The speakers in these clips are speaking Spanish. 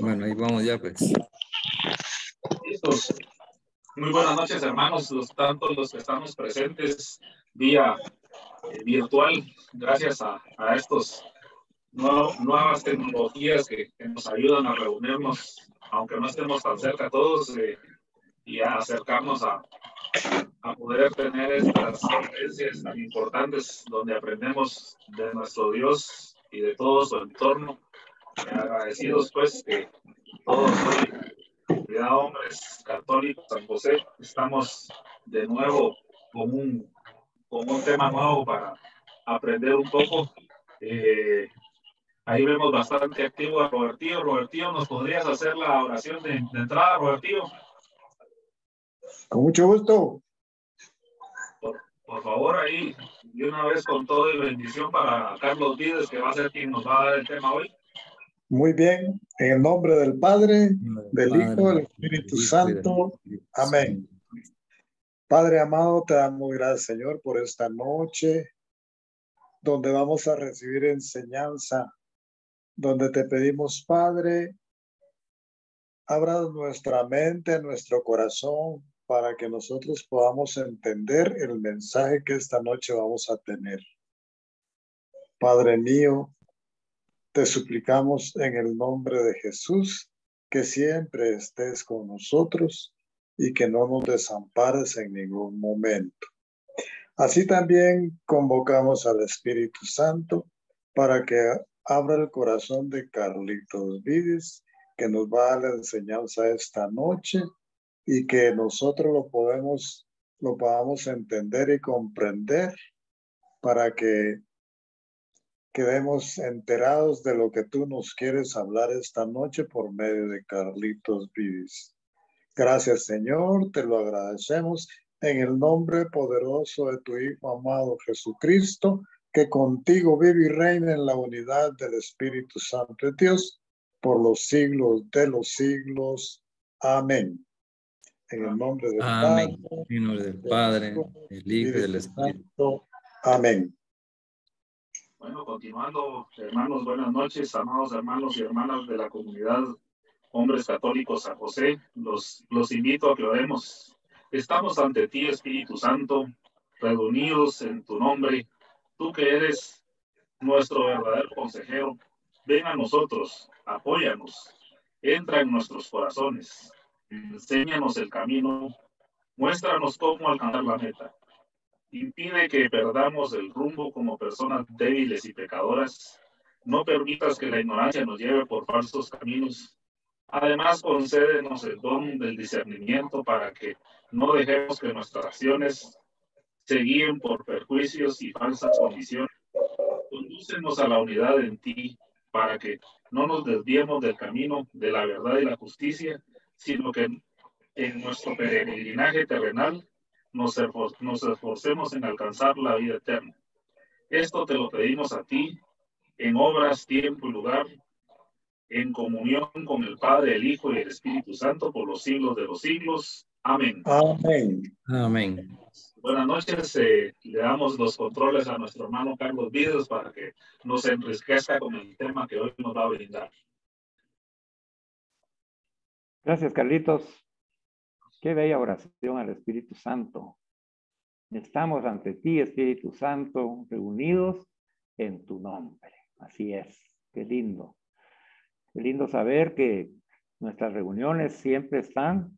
Bueno, ahí vamos ya, pues. Listos. Muy buenas noches, hermanos, tanto los que estamos presentes vía virtual, gracias a estos nuevas tecnologías que nos ayudan a reunirnos, aunque no estemos tan cerca todos, y a acercarnos a poder tener estas conferencias tan importantes donde aprendemos de nuestro Dios y de todo su entorno. Agradecidos pues que todos hoy, hombres católicos, San José, estamos de nuevo con un tema nuevo para aprender un poco. Ahí vemos bastante activo a Robertillo. Robertillo, ¿nos podrías hacer la oración de entrada, Robertillo? Con mucho gusto. Por favor, ahí, de una vez con todo y bendición para Carlos Vides, que va a ser quien nos va a dar el tema hoy. Muy bien, en el nombre del Padre, del Hijo, del Espíritu Santo. Amén. Padre amado, te damos gracias, Señor, por esta noche, donde vamos a recibir enseñanza, donde te pedimos, Padre, abra nuestra mente, nuestro corazón, para que nosotros podamos entender el mensaje que esta noche vamos a tener. Padre mío, te suplicamos en el nombre de Jesús que siempre estés con nosotros y que no nos desampares en ningún momento. Así también convocamos al Espíritu Santo para que abra el corazón de Carlitos Vides, que nos va a dar la enseñanza esta noche y que nosotros lo podamos entender y comprender para que quedemos enterados de lo que tú nos quieres hablar esta noche por medio de Carlitos Vides. Gracias, Señor, te lo agradecemos en el nombre poderoso de tu Hijo amado Jesucristo, que contigo vive y reina en la unidad del Espíritu Santo de Dios por los siglos de los siglos. Amén. En el nombre del Amén. Padre, En el nombre del Padre, del Hijo y del Espíritu Santo. Amén. Bueno, continuando, hermanos, buenas noches, amados hermanos y hermanas de la comunidad Hombres Católicos San José. Los invito a que oremos. Estamos ante ti, Espíritu Santo, reunidos en tu nombre. Tú que eres nuestro verdadero consejero, ven a nosotros, apóyanos, entra en nuestros corazones, enséñanos el camino, muéstranos cómo alcanzar la meta. Impide que perdamos el rumbo como personas débiles y pecadoras. No permitas que la ignorancia nos lleve por falsos caminos. Además, concédenos el don del discernimiento para que no dejemos que nuestras acciones se guíen por perjuicios y falsas condiciones. Condúcenos a la unidad en ti para que no nos desviemos del camino de la verdad y la justicia, sino que en nuestro peregrinaje terrenal nos esforcemos en alcanzar la vida eterna. Esto te lo pedimos a ti, en obras, tiempo y lugar, en comunión con el Padre, el Hijo y el Espíritu Santo por los siglos de los siglos. Amén. Amén. Amén. Buenas noches. Le damos los controles a nuestro hermano Carlos Vides para que nos enriquezca con el tema que hoy nos va a brindar. Gracias, Carlitos. Qué bella oración al Espíritu Santo. Estamos ante ti, Espíritu Santo, reunidos en tu nombre. Así es. Qué lindo. Qué lindo saber que nuestras reuniones siempre están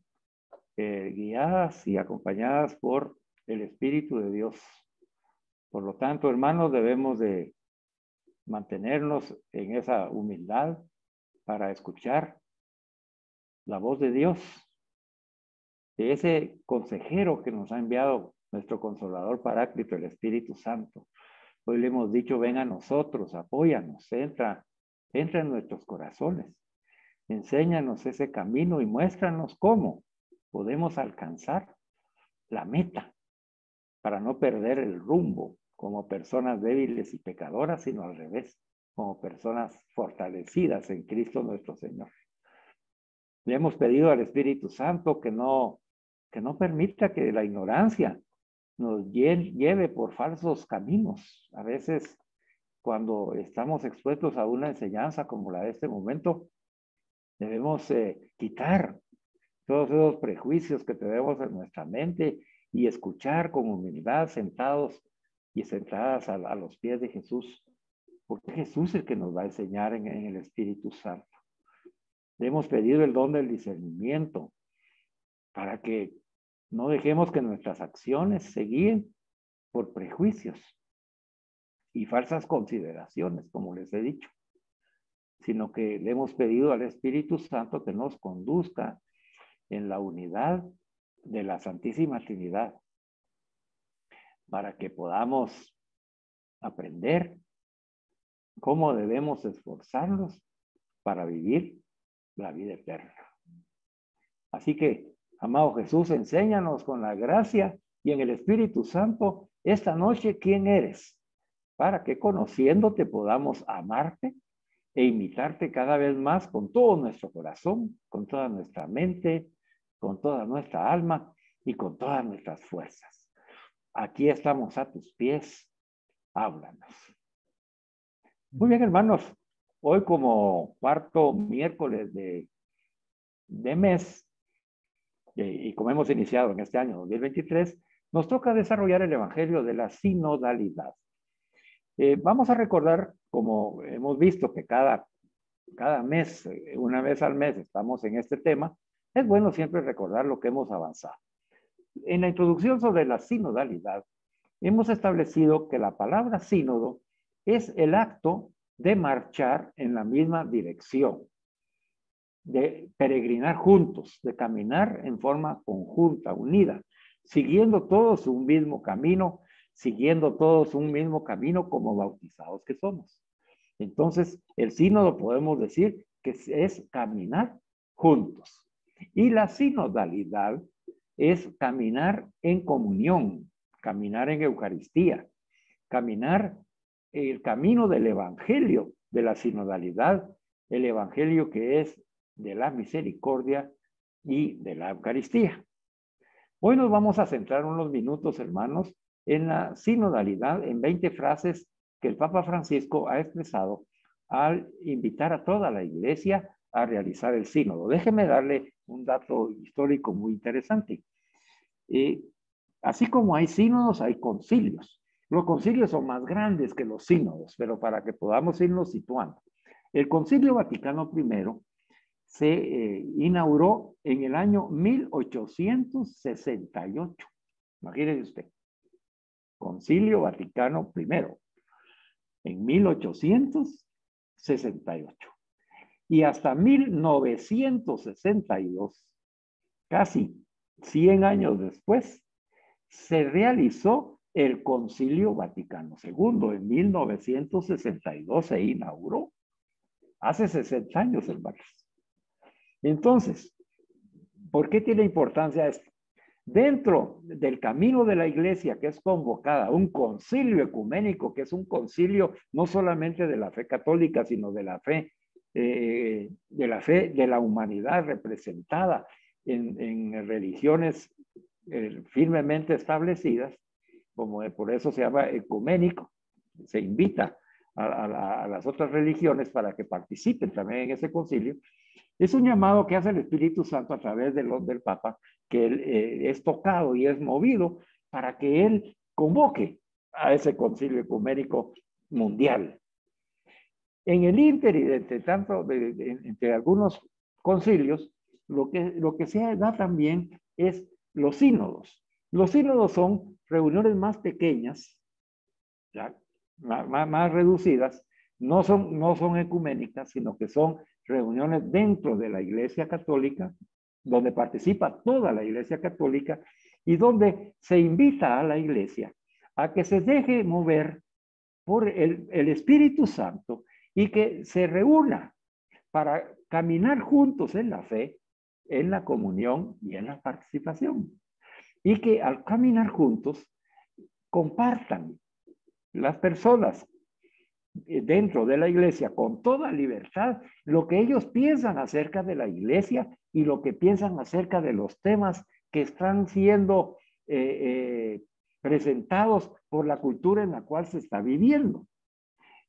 guiadas y acompañadas por el Espíritu de Dios. Por lo tanto, hermanos, debemos de mantenernos en esa humildad para escuchar la voz de Dios, de ese consejero que nos ha enviado nuestro Consolador Paráclito, el Espíritu Santo. Hoy le hemos dicho, ven a nosotros, apóyanos, entra en nuestros corazones, enséñanos ese camino y muéstranos cómo podemos alcanzar la meta para no perder el rumbo como personas débiles y pecadoras, sino al revés, como personas fortalecidas en Cristo nuestro Señor. Le hemos pedido al Espíritu Santo que no permita que la ignorancia nos lleve por falsos caminos. A veces cuando estamos expuestos a una enseñanza como la de este momento, debemos quitar todos esos prejuicios que tenemos en nuestra mente y escuchar con humildad, sentados y sentadas a los pies de Jesús, porque Jesús es el que nos va a enseñar en el Espíritu Santo. Le hemos pedido el don del discernimiento para que no dejemos que nuestras acciones se guíen por prejuicios y falsas consideraciones, como les he dicho, sino que le hemos pedido al Espíritu Santo que nos conduzca en la unidad de la Santísima Trinidad, para que podamos aprender cómo debemos esforzarnos para vivir la vida eterna. Así que, amado Jesús, enséñanos con la gracia y en el Espíritu Santo esta noche quién eres, para que conociéndote podamos amarte e imitarte cada vez más con todo nuestro corazón, con toda nuestra mente, con toda nuestra alma y con todas nuestras fuerzas. Aquí estamos a tus pies, háblanos. Muy bien, hermanos, hoy como cuarto miércoles de mes, y como hemos iniciado en este año 2023, nos toca desarrollar el Evangelio de la sinodalidad. Vamos a recordar, como hemos visto que cada mes, una vez al mes, estamos en este tema, es bueno siempre recordar lo que hemos avanzado. En la introducción sobre la sinodalidad, hemos establecido que la palabra sínodo es el acto de marchar en la misma dirección, de peregrinar juntos, de caminar en forma conjunta, unida, siguiendo todos un mismo camino, como bautizados que somos. Entonces, el sínodo podemos decir que es caminar juntos. Y la sinodalidad es caminar en comunión, caminar en Eucaristía, caminar el camino del Evangelio de la sinodalidad, el Evangelio que es de la misericordia y de la Eucaristía. Hoy nos vamos a centrar unos minutos, hermanos, en la sinodalidad, en 20 frases que el Papa Francisco ha expresado al invitar a toda la iglesia a realizar el sínodo. Déjeme darle un dato histórico muy interesante. Así como hay sínodos, hay concilios. Los concilios son más grandes que los sínodos, pero para que podamos irnos situando. El Concilio Vaticano I se inauguró en el año 1868. Imagínese usted. Concilio Vaticano I, en 1868. Y hasta 1962, casi 100 años después, se realizó el Concilio Vaticano II. En 1962 se inauguró. Hace 60 años, hermanos. Entonces, ¿por qué tiene importancia esto? Dentro del camino de la iglesia que es convocada, un concilio ecuménico, que es un concilio no solamente de la fe católica, sino de la fe de la humanidad representada en religiones firmemente establecidas, como por eso se llama ecuménico. Se invita a las otras religiones para que participen también en ese concilio. Es un llamado que hace el Espíritu Santo a través del Papa, que él, es tocado y es movido para que él convoque a ese concilio ecuménico mundial. En el ínter y entre algunos concilios, lo que se da también es los sínodos. Los sínodos son reuniones más pequeñas, ¿ya? Más reducidas, no son ecuménicas, sino que son reuniones dentro de la Iglesia Católica, donde participa toda la Iglesia Católica y donde se invita a la Iglesia a que se deje mover por el Espíritu Santo y que se reúna para caminar juntos en la fe, en la comunión y en la participación. Y que al caminar juntos compartan las personas dentro de la iglesia con toda libertad lo que ellos piensan acerca de la iglesia y lo que piensan acerca de los temas que están siendo presentados por la cultura en la cual se está viviendo.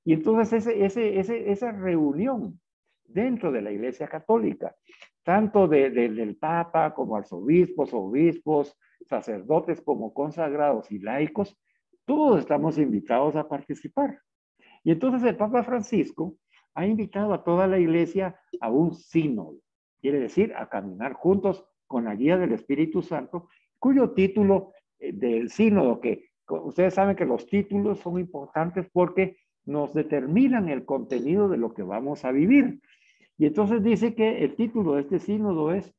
Y entonces esa reunión dentro de la Iglesia Católica, tanto del Papa como arzobispos, obispos, sacerdotes como consagrados y laicos, todos estamos invitados a participar. Y entonces el Papa Francisco ha invitado a toda la Iglesia a un sínodo, quiere decir a caminar juntos con la guía del Espíritu Santo, cuyo título del sínodo, que ustedes saben que los títulos son importantes porque nos determinan el contenido de lo que vamos a vivir. Y entonces dice que el título de este sínodo es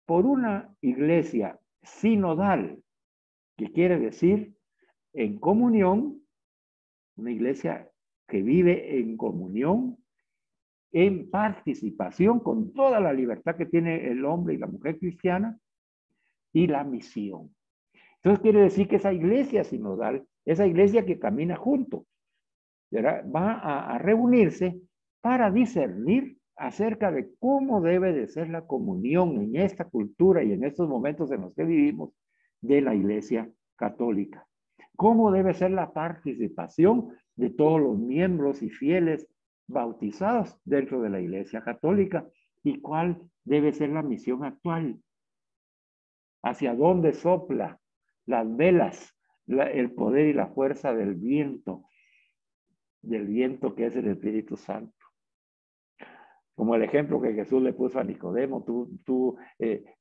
por una iglesia sinodal, que quiere decir en comunión, una iglesia que vive en comunión, en participación con toda la libertad que tiene el hombre y la mujer cristiana y la misión. Entonces quiere decir que esa iglesia sinodal, esa iglesia que camina junto, va a reunirse para discernir acerca de cómo debe de ser la comunión en esta cultura y en estos momentos en los que vivimos de la Iglesia Católica. Cómo debe ser la participación de todos los miembros y fieles bautizados dentro de la Iglesia Católica y cuál debe ser la misión actual. Hacia dónde sopla las velas, el poder y la fuerza del viento que es el Espíritu Santo. Como el ejemplo que Jesús le puso a Nicodemo, tú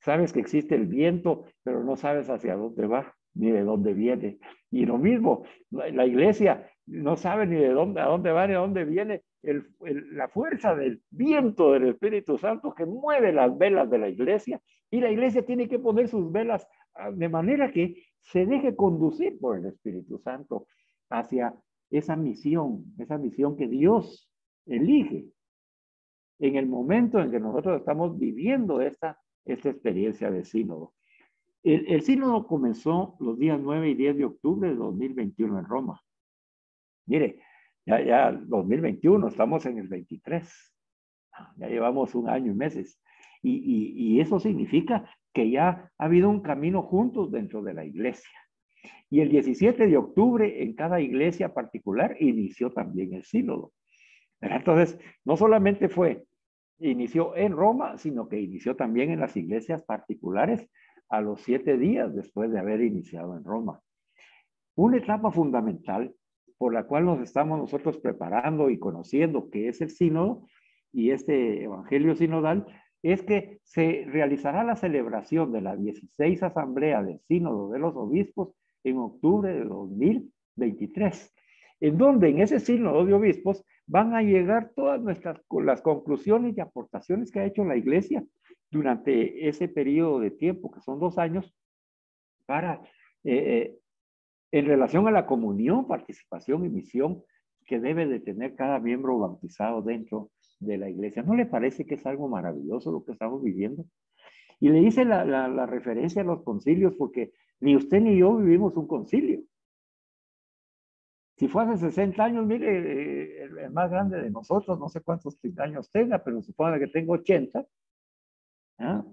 sabes que existe el viento, pero no sabes hacia dónde va, ni de dónde viene. Y lo mismo, la iglesia no sabe ni de dónde, a dónde va, ni de dónde viene la fuerza del viento del Espíritu Santo que mueve las velas de la iglesia. Y la iglesia tiene que poner sus velas de manera que se deje conducir por el Espíritu Santo hacia esa misión que Dios elige en el momento en que nosotros estamos viviendo esta experiencia de sínodo. El sínodo comenzó los días 9 y 10 de octubre de 2021 en Roma. Mire, ya 2021, estamos en el 23. Ya llevamos un año y meses. Y eso significa que ya ha habido un camino juntos dentro de la iglesia. Y el 17 de octubre en cada iglesia particular inició también el sínodo. Entonces, no solamente inició en Roma, sino que inició también en las iglesias particulares a los 7 días después de haber iniciado en Roma. Una etapa fundamental por la cual nos estamos nosotros preparando y conociendo qué es el sínodo y este evangelio sinodal es que se realizará la celebración de la 16 Asamblea del Sínodo de los Obispos en octubre de 2023, en donde en ese sínodo de obispos van a llegar todas las conclusiones y aportaciones que ha hecho la iglesia durante ese periodo de tiempo, que son 2 años, para, en relación a la comunión, participación y misión que debe de tener cada miembro bautizado dentro de la iglesia. ¿No le parece que es algo maravilloso lo que estamos viviendo? Y le hice la referencia a los concilios porque ni usted ni yo vivimos un concilio. Si fue hace 60 años, mire, el más grande de nosotros, no sé cuántos años tenga, pero supone que tengo 80. ¿Ah?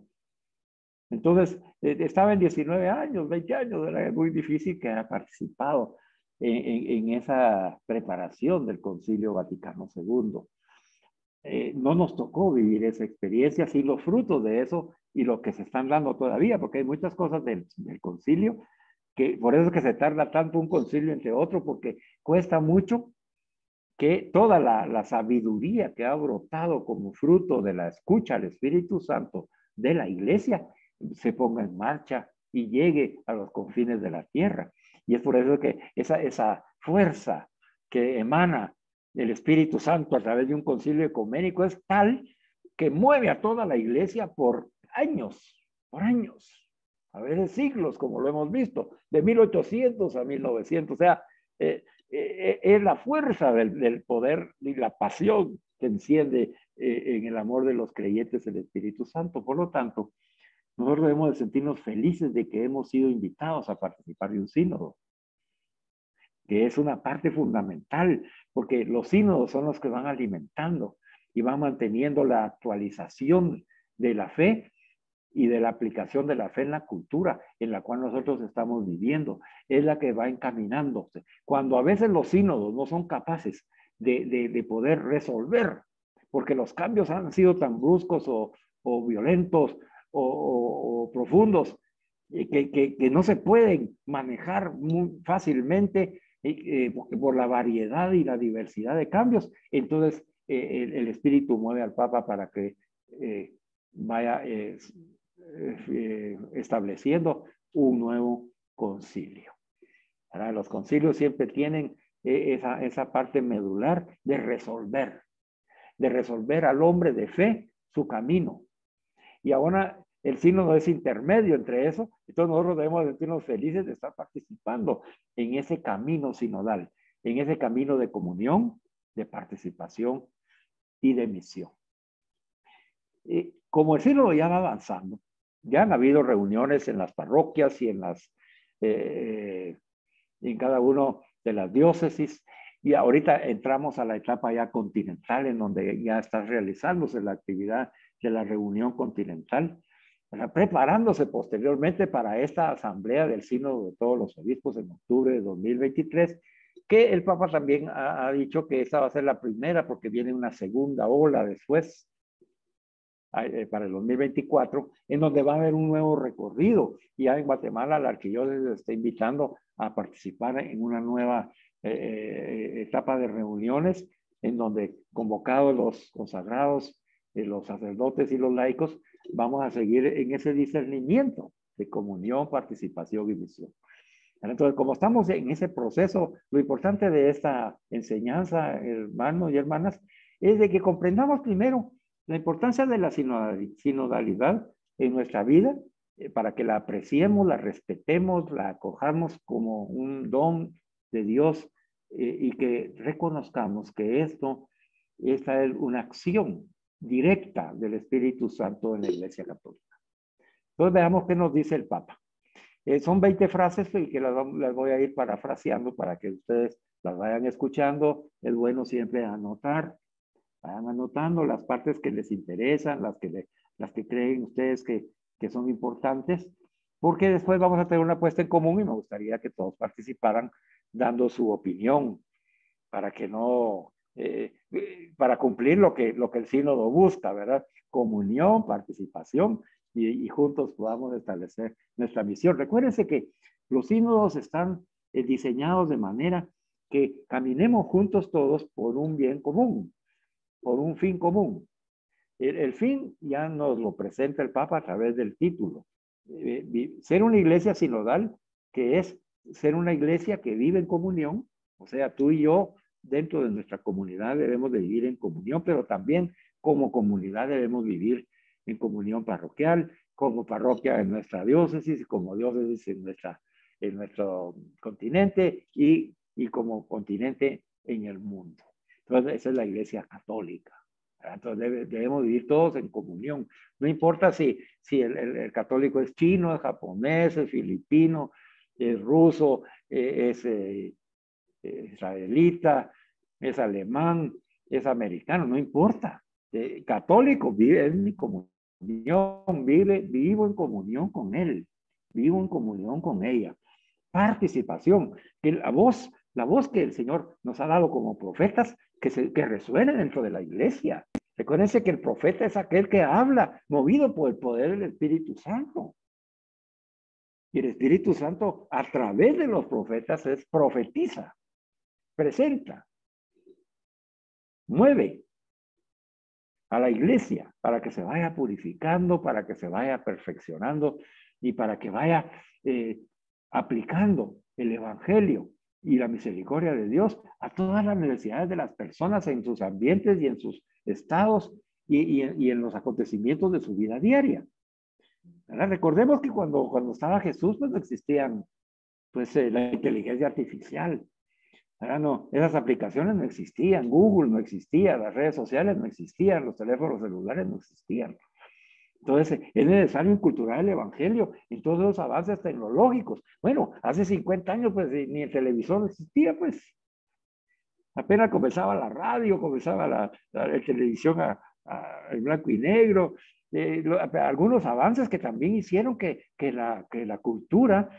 Entonces, estaba en 19 años, 20 años, era muy difícil que haya participado en esa preparación del Concilio Vaticano II. No nos tocó vivir esa experiencia, sí los frutos de eso y lo que se están dando todavía, porque hay muchas cosas del concilio que por eso es que se tarda tanto un concilio entre otro, porque cuesta mucho que toda la sabiduría que ha brotado como fruto de la escucha al Espíritu Santo de la iglesia se ponga en marcha y llegue a los confines de la tierra. Y es por eso que esa fuerza que emana el Espíritu Santo a través de un concilio ecuménico es tal que mueve a toda la iglesia por años, a veces siglos, como lo hemos visto, de 1800 a 1900. O sea, es la fuerza del poder y la pasión que enciende en el amor de los creyentes el Espíritu Santo. Por lo tanto, nosotros debemos de sentirnos felices de que hemos sido invitados a participar de un sínodo, que es una parte fundamental, porque los sínodos son los que van alimentando y van manteniendo la actualización de la fe y de la aplicación de la fe en la cultura en la cual nosotros estamos viviendo. Es la que va encaminándose. Cuando a veces los sínodos no son capaces de poder resolver, porque los cambios han sido tan bruscos o violentos o profundos que no se pueden manejar muy fácilmente por la variedad y la diversidad de cambios. Entonces, el Espíritu mueve al Papa para que vaya estableciendo un nuevo concilio. Ahora, los concilios siempre tienen esa parte medular de resolver al hombre de fe su camino. Y ahora el sínodo es intermedio entre eso, entonces nosotros debemos sentirnos felices de estar participando en ese camino sinodal, en ese camino de comunión, de participación y de misión. Como el sínodo ya va avanzando, ya han habido reuniones en las parroquias y en cada uno de las diócesis, y ahorita entramos a la etapa ya continental, en donde ya está realizándose la actividad de la reunión continental, preparándose posteriormente para esta asamblea del sínodo de todos los obispos en octubre de 2023, que el Papa también ha dicho que esta va a ser la primera porque viene una segunda ola después, para el 2024, en donde va a haber un nuevo recorrido. Y ya en Guatemala la arquidiócesis está invitando a participar en una nueva etapa de reuniones, en donde convocados los consagrados, los sacerdotes y los laicos, vamos a seguir en ese discernimiento de comunión, participación y misión. Entonces, como estamos en ese proceso, lo importante de esta enseñanza, hermanos y hermanas, es de que comprendamos primero la importancia de la sinodalidad en nuestra vida, para que la apreciemos, la respetemos, la acojamos como un don de Dios, y que reconozcamos que esta es una acción directa del Espíritu Santo en la Iglesia Católica. Entonces veamos qué nos dice el Papa. Son 20 frases y que las voy a ir parafraseando para que ustedes las vayan escuchando. Es bueno siempre anotar. Vayan anotando las partes que les interesan, las que creen ustedes que son importantes, porque después vamos a tener una puesta en común y me gustaría que todos participaran dando su opinión para que no, para cumplir lo que el sínodo busca, ¿verdad? Comunión, participación y juntos podamos establecer nuestra misión. Recuérdense que los sínodos están diseñados de manera que caminemos juntos todos por un bien común, por un fin común. El fin ya nos lo presenta el Papa a través del título. Ser una iglesia sinodal, que es ser una iglesia que vive en comunión, o sea, tú y yo dentro de nuestra comunidad debemos de vivir en comunión, pero también como comunidad debemos vivir en comunión parroquial, como parroquia en nuestra diócesis, como diócesis en nuestro continente y como continente en el mundo. Entonces, esa es la iglesia católica. Entonces, debemos vivir todos en comunión. No importa si el católico es chino, es japonés, es filipino, es ruso, es israelita, es alemán, es americano, no importa. Católico vive en mi comunión, vivo en comunión con él, vivo en comunión con ella. Participación, que la voz que el Señor nos ha dado como profetas, que resuene dentro de la iglesia. Recuérdense que el profeta es aquel que habla, movido por el poder del Espíritu Santo. Y el Espíritu Santo, a través de los profetas, profetiza, presenta, mueve a la iglesia para que se vaya purificando, para que se vaya perfeccionando y para que vaya aplicando el Evangelio y la misericordia de Dios a todas las necesidades de las personas en sus ambientes y en sus estados y en los acontecimientos de su vida diaria. ¿Verdad? Recordemos que cuando estaba Jesús, pues no existían la inteligencia artificial. ¿Verdad? No, esas aplicaciones no existían, Google no existía, las redes sociales no existían, los teléfonos celulares no existían. Entonces, es necesario inculturar el evangelio en todos los avances tecnológicos. Bueno, hace 50 años, pues, ni el televisor existía, pues. Apenas comenzaba la radio, comenzaba la televisión en blanco y negro. Algunos avances que también hicieron que la cultura,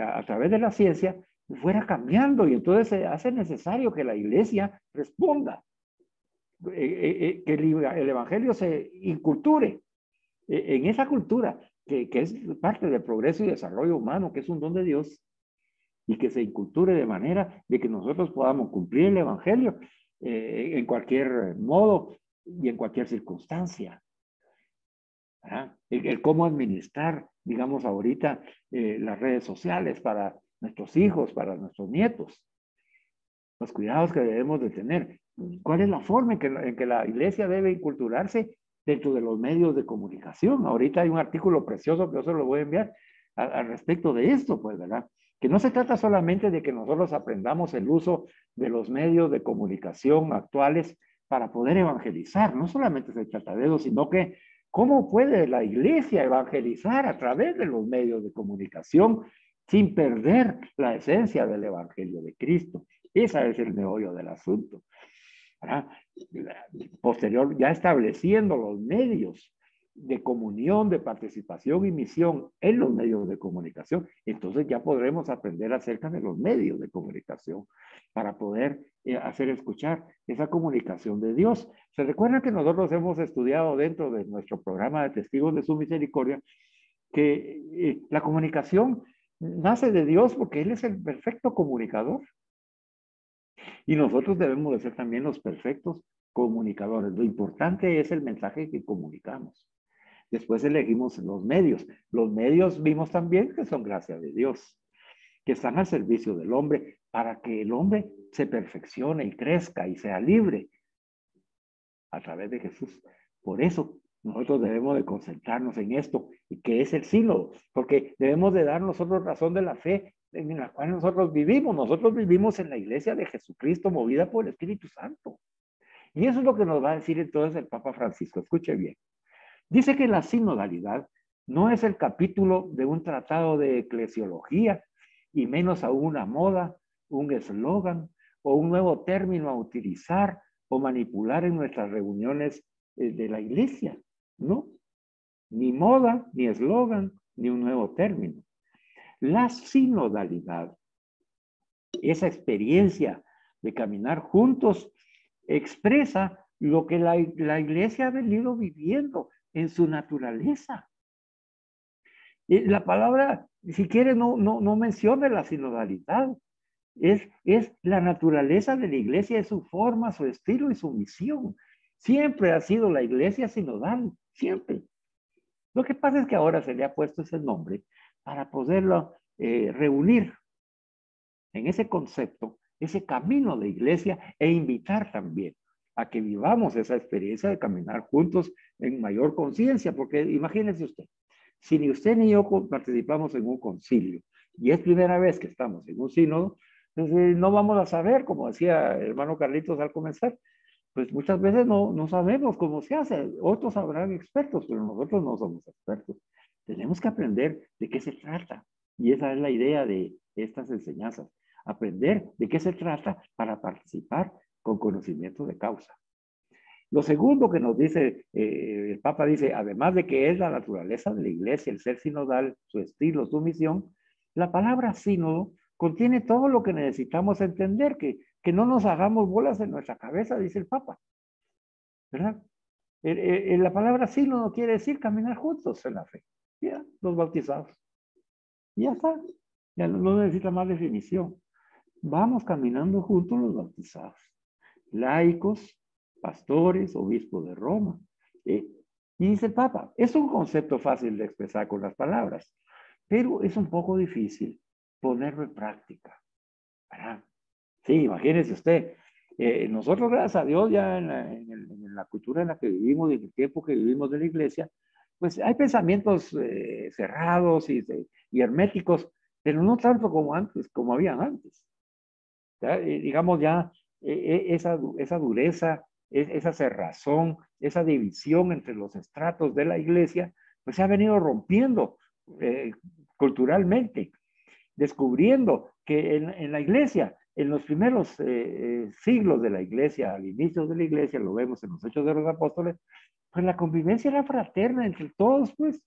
a través de la ciencia, fuera cambiando, y entonces se hace necesario que la iglesia responda, que el evangelio se inculture en esa cultura que es parte del progreso y desarrollo humano, que es un don de Dios, y que se inculture de manera de que nosotros podamos cumplir el evangelio en cualquier modo y en cualquier circunstancia. El cómo administrar, digamos ahorita, las redes sociales para nuestros hijos, para nuestros nietos, los cuidados que debemos de tener. ¿Cuál es la forma en que la iglesia debe inculturarse dentro de los medios de comunicación? Ahorita hay un artículo precioso que yo se lo voy a enviar al respecto de esto, pues, ¿verdad? Que no se trata solamente de que nosotros aprendamos el uso de los medios de comunicación actuales para poder evangelizar. No solamente se trata de eso, sino que cómo puede la iglesia evangelizar a través de los medios de comunicación sin perder la esencia del evangelio de Cristo. Ese es el meollo del asunto. Posterior, ya estableciendo los medios de comunión, de participación y misión en los medios de comunicación, entonces ya podremos aprender acerca de los medios de comunicación para poder hacer escuchar esa comunicación de Dios. Se recuerda que nosotros hemos estudiado dentro de nuestro programa de Testigos de su Misericordia que la comunicación nace de Dios porque Él es el perfecto comunicador. Y nosotros debemos de ser también los perfectos comunicadores. Lo importante es el mensaje que comunicamos. Después elegimos los medios. Los medios vimos también que son gracia de Dios, que están al servicio del hombre para que el hombre se perfeccione y crezca y sea libre a través de Jesús. Por eso nosotros debemos de concentrarnos en esto, y que es el sínodo, porque debemos de dar nosotros razón de la fe en la cual nosotros vivimos. Nosotros vivimos en la iglesia de Jesucristo movida por el Espíritu Santo. Y eso es lo que nos va a decir entonces el Papa Francisco. Escuche bien. Dice que la sinodalidad no es el capítulo de un tratado de eclesiología, y menos aún una moda, un eslogan o un nuevo término a utilizar o manipular en nuestras reuniones de la iglesia. No, ni moda, ni eslogan, ni un nuevo término. La sinodalidad, esa experiencia de caminar juntos, expresa lo que la iglesia ha venido viviendo en su naturaleza. La palabra, si quiere, no menciona la sinodalidad. Es la naturaleza de la iglesia, es su forma, su estilo y su misión. Siempre ha sido la iglesia sinodal, siempre. Lo que pasa es que ahora se le ha puesto ese nombre para poderlo reunir en ese concepto, ese camino de iglesia, e invitar también a que vivamos esa experiencia de caminar juntos en mayor conciencia, porque imagínense usted, si ni usted ni yo participamos en un concilio y es primera vez que estamos en un sínodo, pues no vamos a saber, como decía el hermano Carlitos al comenzar, pues muchas veces no sabemos cómo se hace. Otros habrán expertos, pero nosotros no somos expertos. Tenemos que aprender de qué se trata, y esa es la idea de estas enseñanzas, aprender de qué se trata para participar con conocimiento de causa. Lo segundo que nos dice, el Papa dice, además de que es la naturaleza de la iglesia, el ser sinodal, su estilo, su misión, la palabra sínodo contiene todo lo que necesitamos entender, que no nos hagamos bolas en nuestra cabeza, dice el Papa, ¿verdad? La palabra sínodo quiere decir caminar juntos en la fe, ya, los bautizados. Ya está, ya no necesita más definición. Vamos caminando juntos los bautizados, laicos, pastores, obispos de Roma. Y dice el Papa, es un concepto fácil de expresar con las palabras, pero es un poco difícil ponerlo en práctica. ¿Verdad? Sí, imagínese usted, nosotros gracias a Dios ya en la cultura en la que vivimos y en el tiempo que vivimos de la iglesia, pues hay pensamientos cerrados y herméticos, pero no tanto como antes, como habían antes. Digamos ya esa dureza, esa cerrazón, esa división entre los estratos de la iglesia, pues se ha venido rompiendo culturalmente, descubriendo que en la iglesia, en los primeros siglos de la iglesia, al inicio de la iglesia, lo vemos en los Hechos de los Apóstoles, pues la convivencia era fraterna entre todos, pues,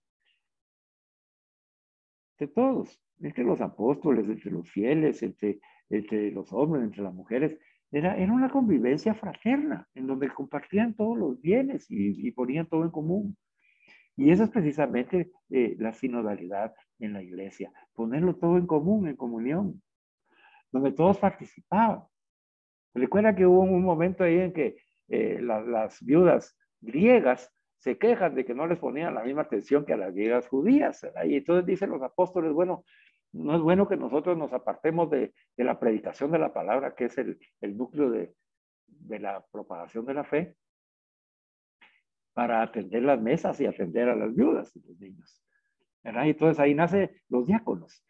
de todos. entre los apóstoles, entre los fieles, entre los hombres, entre las mujeres. Era una convivencia fraterna, en donde compartían todos los bienes y ponían todo en común. Y eso es precisamente la sinodalidad en la iglesia, ponerlo todo en común, en comunión, donde todos participaban. Recuerda que hubo un momento ahí en que las viudas griegas se quejan de que no les ponían la misma atención que a las griegas judías, ¿verdad? Y entonces dicen los apóstoles, bueno, no es bueno que nosotros nos apartemos de la predicación de la palabra, que es el núcleo de la propagación de la fe, para atender las mesas y atender a las viudas y los niños, ¿verdad? Y entonces ahí nacen los diáconos,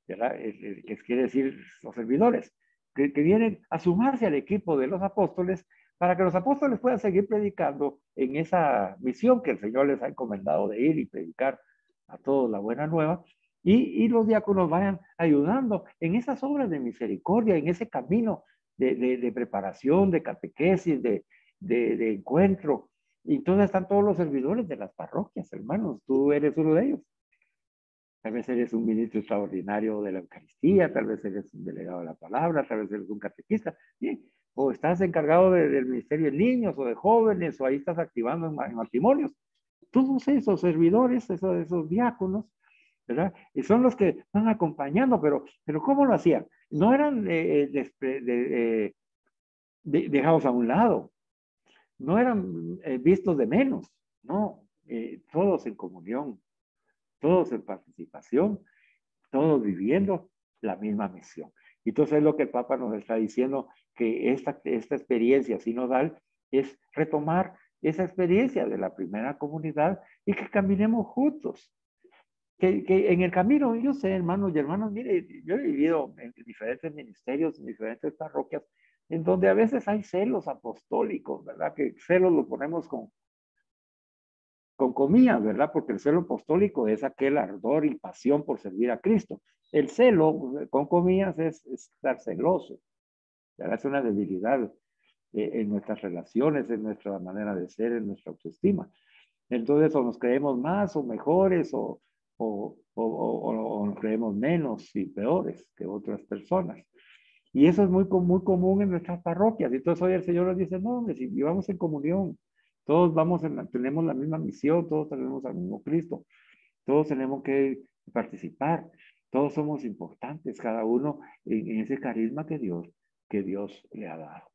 ¿verdad? Que quiere decir los servidores, que vienen a sumarse al equipo de los apóstoles para que los apóstoles puedan seguir predicando en esa misión que el Señor les ha encomendado de ir y predicar a todos la buena nueva, y los diáconos vayan ayudando en esas obras de misericordia, en ese camino de preparación, de catequesis, de encuentro. Y entonces están todos los servidores de las parroquias, hermanos. Tú eres uno de ellos. Tal vez eres un ministro extraordinario de la Eucaristía, tal vez eres un delegado de la palabra, tal vez eres un catequista, ¿sí? O estás encargado del ministerio de niños o de jóvenes, o ahí estás activando en matrimonios. Todos esos servidores, esos diáconos, ¿verdad? Y son los que van acompañando, pero ¿cómo lo hacían? No eran dejados a un lado, no eran vistos de menos, no, todos en comunión, todos en participación, todos viviendo la misma misión. Entonces es lo que el Papa nos está diciendo, que esta experiencia sinodal es retomar esa experiencia de la primera comunidad y que caminemos juntos. Que en el camino, yo sé, hermanos y hermanas, mire, yo he vivido en diferentes ministerios, en diferentes parroquias, en donde a veces hay celos apostólicos, ¿verdad? Que celos lo ponemos con comillas, ¿verdad? Porque el celo apostólico es aquel ardor y pasión por servir a Cristo. El celo, con comillas, es estar celoso, ¿verdad? Es una debilidad en nuestras relaciones, en nuestra manera de ser, en nuestra autoestima. Entonces, o nos creemos más o mejores, o nos creemos menos y peores que otras personas. Y eso es muy común en nuestras parroquias. Entonces hoy el Señor nos dice, no, hombre, si vivamos en comunión, todos tenemos la misma misión, todos tenemos al mismo Cristo, todos tenemos que participar, todos somos importantes, cada uno en ese carisma que Dios le ha dado.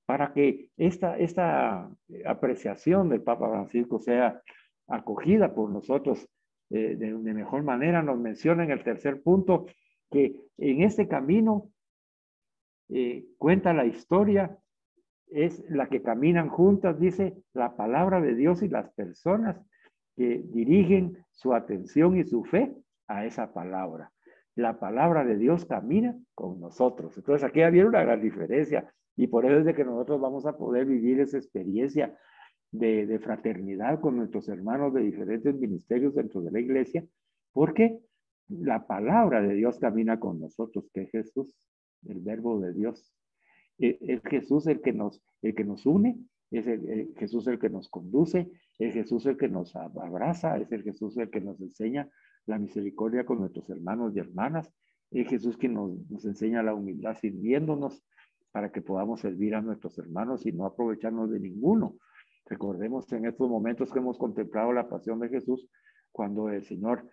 Para que esta apreciación del Papa Francisco sea acogida por nosotros de mejor manera, nos menciona en el tercer punto que en este camino cuenta la historia, es la que caminan juntas, dice, la palabra de Dios y las personas que dirigen su atención y su fe a esa palabra. La palabra de Dios camina con nosotros. Entonces aquí había una gran diferencia y por eso es de que nosotros vamos a poder vivir esa experiencia de fraternidad con nuestros hermanos de diferentes ministerios dentro de la iglesia, porque la palabra de Dios camina con nosotros, que es Jesús, el verbo de Dios. Es Jesús el que nos une, es Jesús el que nos conduce, es Jesús el que nos abraza, es el Jesús el que nos enseña la misericordia con nuestros hermanos y hermanas, es Jesús quien nos enseña la humildad sirviéndonos para que podamos servir a nuestros hermanos y no aprovecharnos de ninguno. Recordemos en estos momentos que hemos contemplado la pasión de Jesús, cuando el Señor,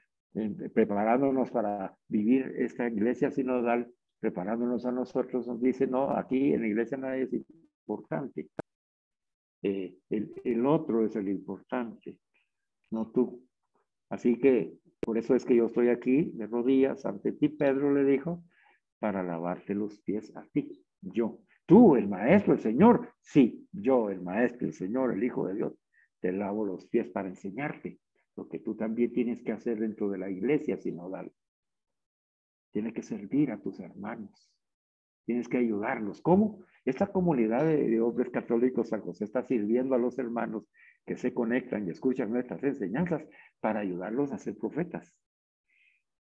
preparándonos para vivir esta iglesia sinodal, preparándonos a nosotros, nos dice, no, aquí en la iglesia nadie es importante. El otro es el importante, no tú. Así que por eso es que yo estoy aquí de rodillas ante ti, Pedro le dijo, para lavarte los pies a ti. Yo, tú, el maestro, el Señor. Sí, yo, el maestro, el Señor, el Hijo de Dios, te lavo los pies para enseñarte lo que tú también tienes que hacer dentro de la iglesia sinodal. Tienes que servir a tus hermanos. Tienes que ayudarlos. ¿Cómo? Esta comunidad de hombres católicos San José está sirviendo a los hermanos que se conectan y escuchan nuestras enseñanzas para ayudarlos a ser profetas.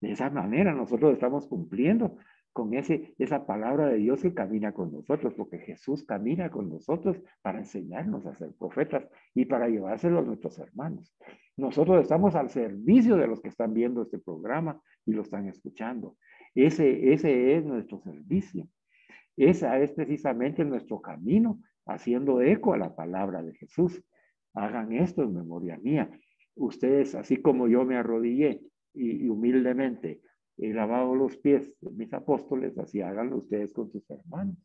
De esa manera nosotros estamos cumpliendo con esa palabra de Dios que camina con nosotros, porque Jesús camina con nosotros para enseñarnos a ser profetas y para llevárselo a nuestros hermanos. Nosotros estamos al servicio de los que están viendo este programa y lo están escuchando. Ese es nuestro servicio. Ese es precisamente nuestro camino, haciendo eco a la palabra de Jesús. Hagan esto en memoria mía. Ustedes, así como yo me arrodillé y humildemente he lavado los pies de mis apóstoles, así háganlo ustedes con sus hermanos.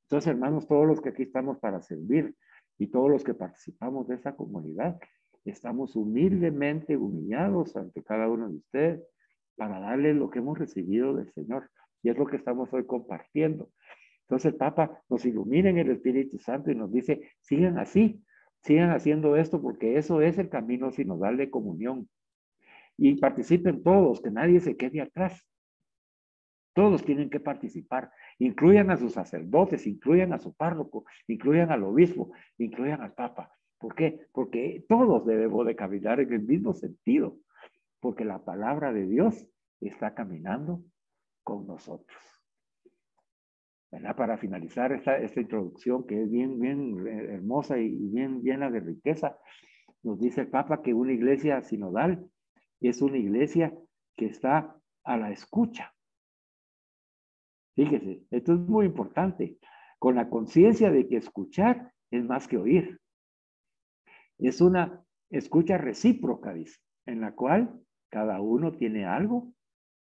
Entonces, hermanos, todos los que aquí estamos para servir y todos los que participamos de esa comunidad, estamos humildemente humillados ante cada uno de ustedes para darles lo que hemos recibido del Señor. Y es lo que estamos hoy compartiendo. Entonces el Papa nos ilumina en el Espíritu Santo y nos dice, sigan así, sigan haciendo esto porque eso es el camino sinodal de comunión. Y participen todos, que nadie se quede atrás. Todos tienen que participar. Incluyan a sus sacerdotes, incluyan a su párroco, incluyan al obispo, incluyan al Papa. ¿Por qué? Porque todos debemos de caminar en el mismo sentido. Porque la palabra de Dios está caminando con nosotros. ¿Verdad? Para finalizar esta introducción que es bien hermosa y bien llena de riqueza, nos dice el Papa que una iglesia sinodal es una iglesia que está a la escucha. Fíjese, esto es muy importante, con la conciencia de que escuchar es más que oír. Es una escucha recíproca, dice, en la cual cada uno tiene algo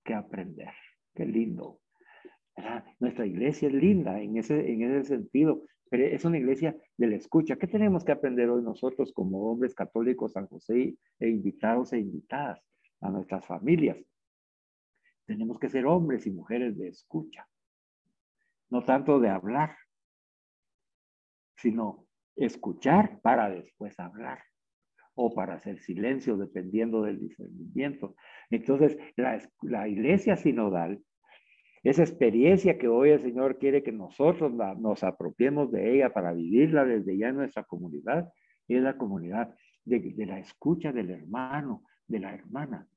que aprender. Qué lindo. ¿Verdad? Nuestra iglesia es linda en ese sentido, pero es una iglesia de la escucha. ¿Qué tenemos que aprender hoy nosotros como hombres católicos San José e invitados e invitadas a nuestras familias? Tenemos que ser hombres y mujeres de escucha, no tanto de hablar, sino escuchar para después hablar o para hacer silencio, dependiendo del discernimiento. Entonces, la iglesia sinodal, esa experiencia que hoy el Señor quiere que nosotros nos apropiemos de ella para vivirla desde ya en nuestra comunidad, es la comunidad de la escucha del hermano, de la hermana.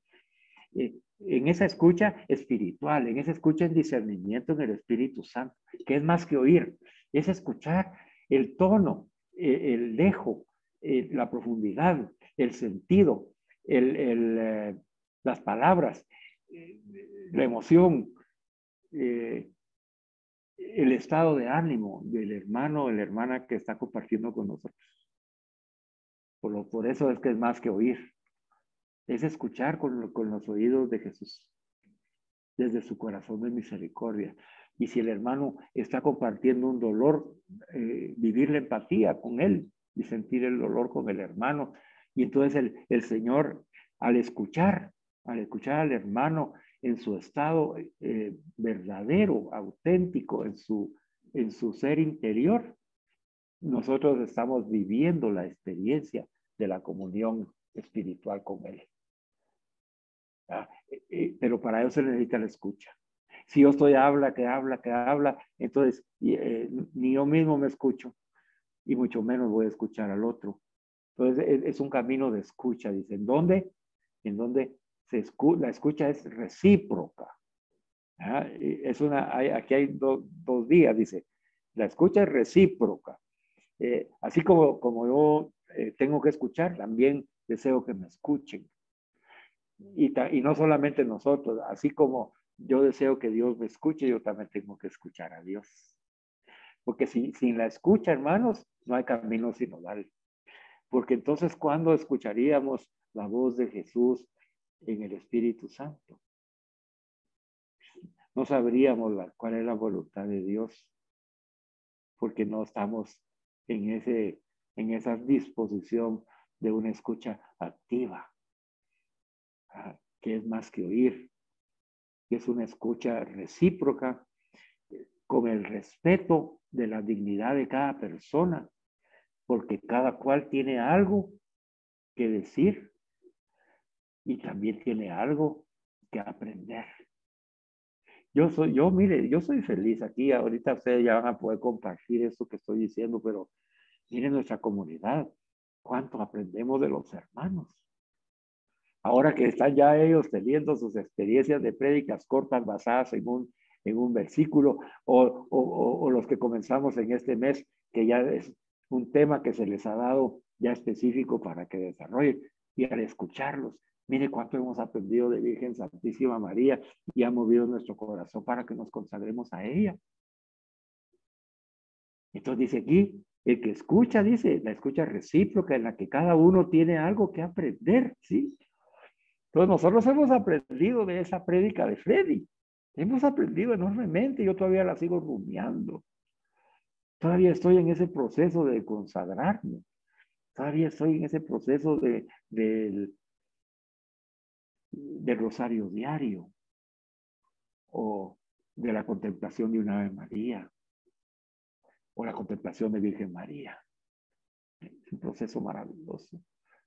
En esa escucha espiritual, en esa escucha en discernimiento en el Espíritu Santo, que es más que oír, es escuchar el tono, el dejo, la profundidad, el sentido, las palabras, la emoción, el estado de ánimo del hermano o la hermana que está compartiendo con nosotros. Por eso es que es más que oír. Es escuchar con los oídos de Jesús, desde su corazón de misericordia. Y si el hermano está compartiendo un dolor, vivir la empatía con él y sentir el dolor con el hermano. Y entonces el Señor, al escuchar al hermano en su estado verdadero, auténtico, en su ser interior, nosotros estamos viviendo la experiencia de la comunión espiritual con él. Pero para eso se necesita la escucha. Si yo estoy habla, entonces ni yo mismo me escucho y mucho menos voy a escuchar al otro. Entonces es un camino de escucha, dice. ¿En dónde? En donde la escucha es recíproca. Aquí hay dos días, dice. La escucha es recíproca. Así como yo tengo que escuchar, también deseo que me escuchen. Y no solamente nosotros, así como yo deseo que Dios me escuche, yo también tengo que escuchar a Dios. Porque sin la escucha, hermanos, no hay camino sinodal. Porque entonces, ¿cuándo escucharíamos la voz de Jesús en el Espíritu Santo? No sabríamos cuál es la voluntad de Dios, porque no estamos en esa disposición de una escucha activa, que es más que oír, que es una escucha recíproca, con el respeto de la dignidad de cada persona, porque cada cual tiene algo que decir y también tiene algo que aprender. Mire, yo soy feliz aquí. Ahorita ustedes ya van a poder compartir esto que estoy diciendo, pero miren nuestra comunidad, cuánto aprendemos de los hermanos. Ahora que están ya ellos teniendo sus experiencias de prédicas cortas basadas en un versículo, o los que comenzamos en este mes, que ya es un tema que se les ha dado ya específico para que desarrollen. Y al escucharlos, mire cuánto hemos aprendido de Virgen Santísima María y ha movido nuestro corazón para que nos consagremos a ella. Entonces dice aquí, el que escucha, dice, la escucha recíproca en la que cada uno tiene algo que aprender, ¿sí? Entonces nosotros hemos aprendido de esa prédica de Freddy. Hemos aprendido enormemente, yo todavía la sigo rumiando. Todavía estoy en ese proceso de consagrarme. Todavía estoy en ese proceso del rosario diario o de la contemplación de una Ave María o la contemplación de Virgen María. Es un proceso maravilloso.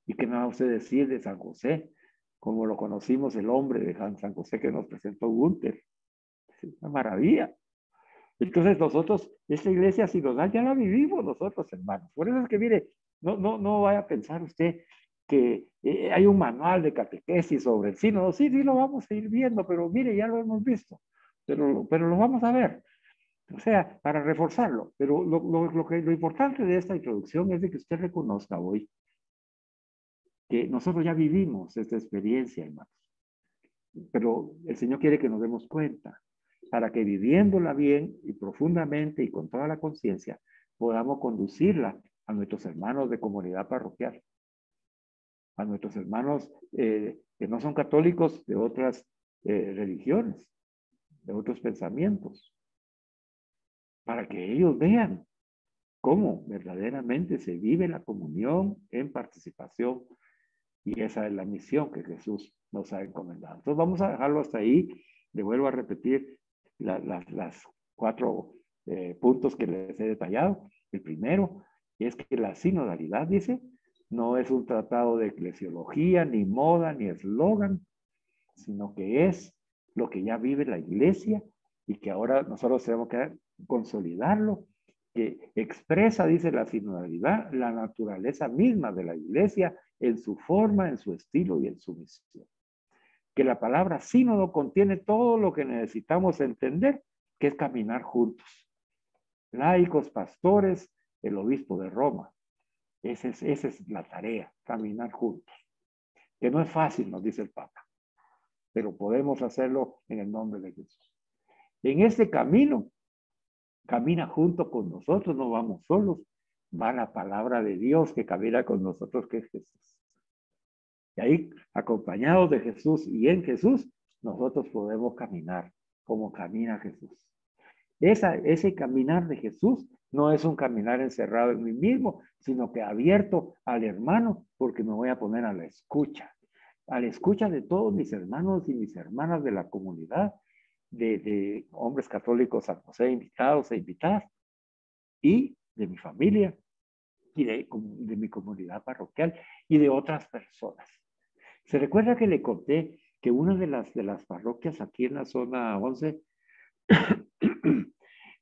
¿Y qué me va usted decir de San José? Como lo conocimos, el hombre de San José que nos presentó Gunther. Es una maravilla. Entonces nosotros, esta iglesia sinodal ya la vivimos nosotros, hermanos. Por eso es que, mire, no vaya a pensar usted que hay un manual de catequesis sobre el sínodo. Sí, lo vamos a ir viendo, pero mire, ya lo hemos visto. Pero lo vamos a ver. O sea, para reforzarlo. Pero lo importante de esta introducción es de que usted reconozca hoy que nosotros ya vivimos esta experiencia, hermanos. Pero el Señor quiere que nos demos cuenta para que viviéndola bien y profundamente y con toda la conciencia podamos conducirla a nuestros hermanos de comunidad parroquial, a nuestros hermanos que no son católicos de otras religiones, de otros pensamientos, para que ellos vean cómo verdaderamente se vive la comunión en participación, y esa es la misión que Jesús nos ha encomendado. Entonces vamos a dejarlo hasta ahí. Le vuelvo a repetir las 4 puntos que les he detallado. El primero es que la sinodalidad, dice, no es un tratado de eclesiología, ni moda, ni eslogan, sino que es lo que ya vive la iglesia y que ahora nosotros tenemos que consolidarlo, que expresa, dice la sinodalidad, la naturaleza misma de la iglesia en su forma, en su estilo y en su misión. Que la palabra sínodo contiene todo lo que necesitamos entender, que es caminar juntos. Laicos, pastores, el obispo de Roma. Esa es la tarea, caminar juntos. Que no es fácil, nos dice el Papa, pero podemos hacerlo en el nombre de Jesús. En este camino, camina junto con nosotros, no vamos solos. Va la palabra de Dios que camina con nosotros, que es Jesús. Y ahí, acompañados de Jesús y en Jesús, nosotros podemos caminar como camina Jesús. Ese caminar de Jesús no es un caminar encerrado en mí mismo, sino que abierto al hermano, porque me voy a poner a la escucha de todos mis hermanos y mis hermanas de la comunidad, de hombres católicos San José, invitados e invitadas, y de mi familia, y de mi comunidad parroquial, y de otras personas. ¿Se recuerda que le conté que una de las parroquias aquí en la zona 11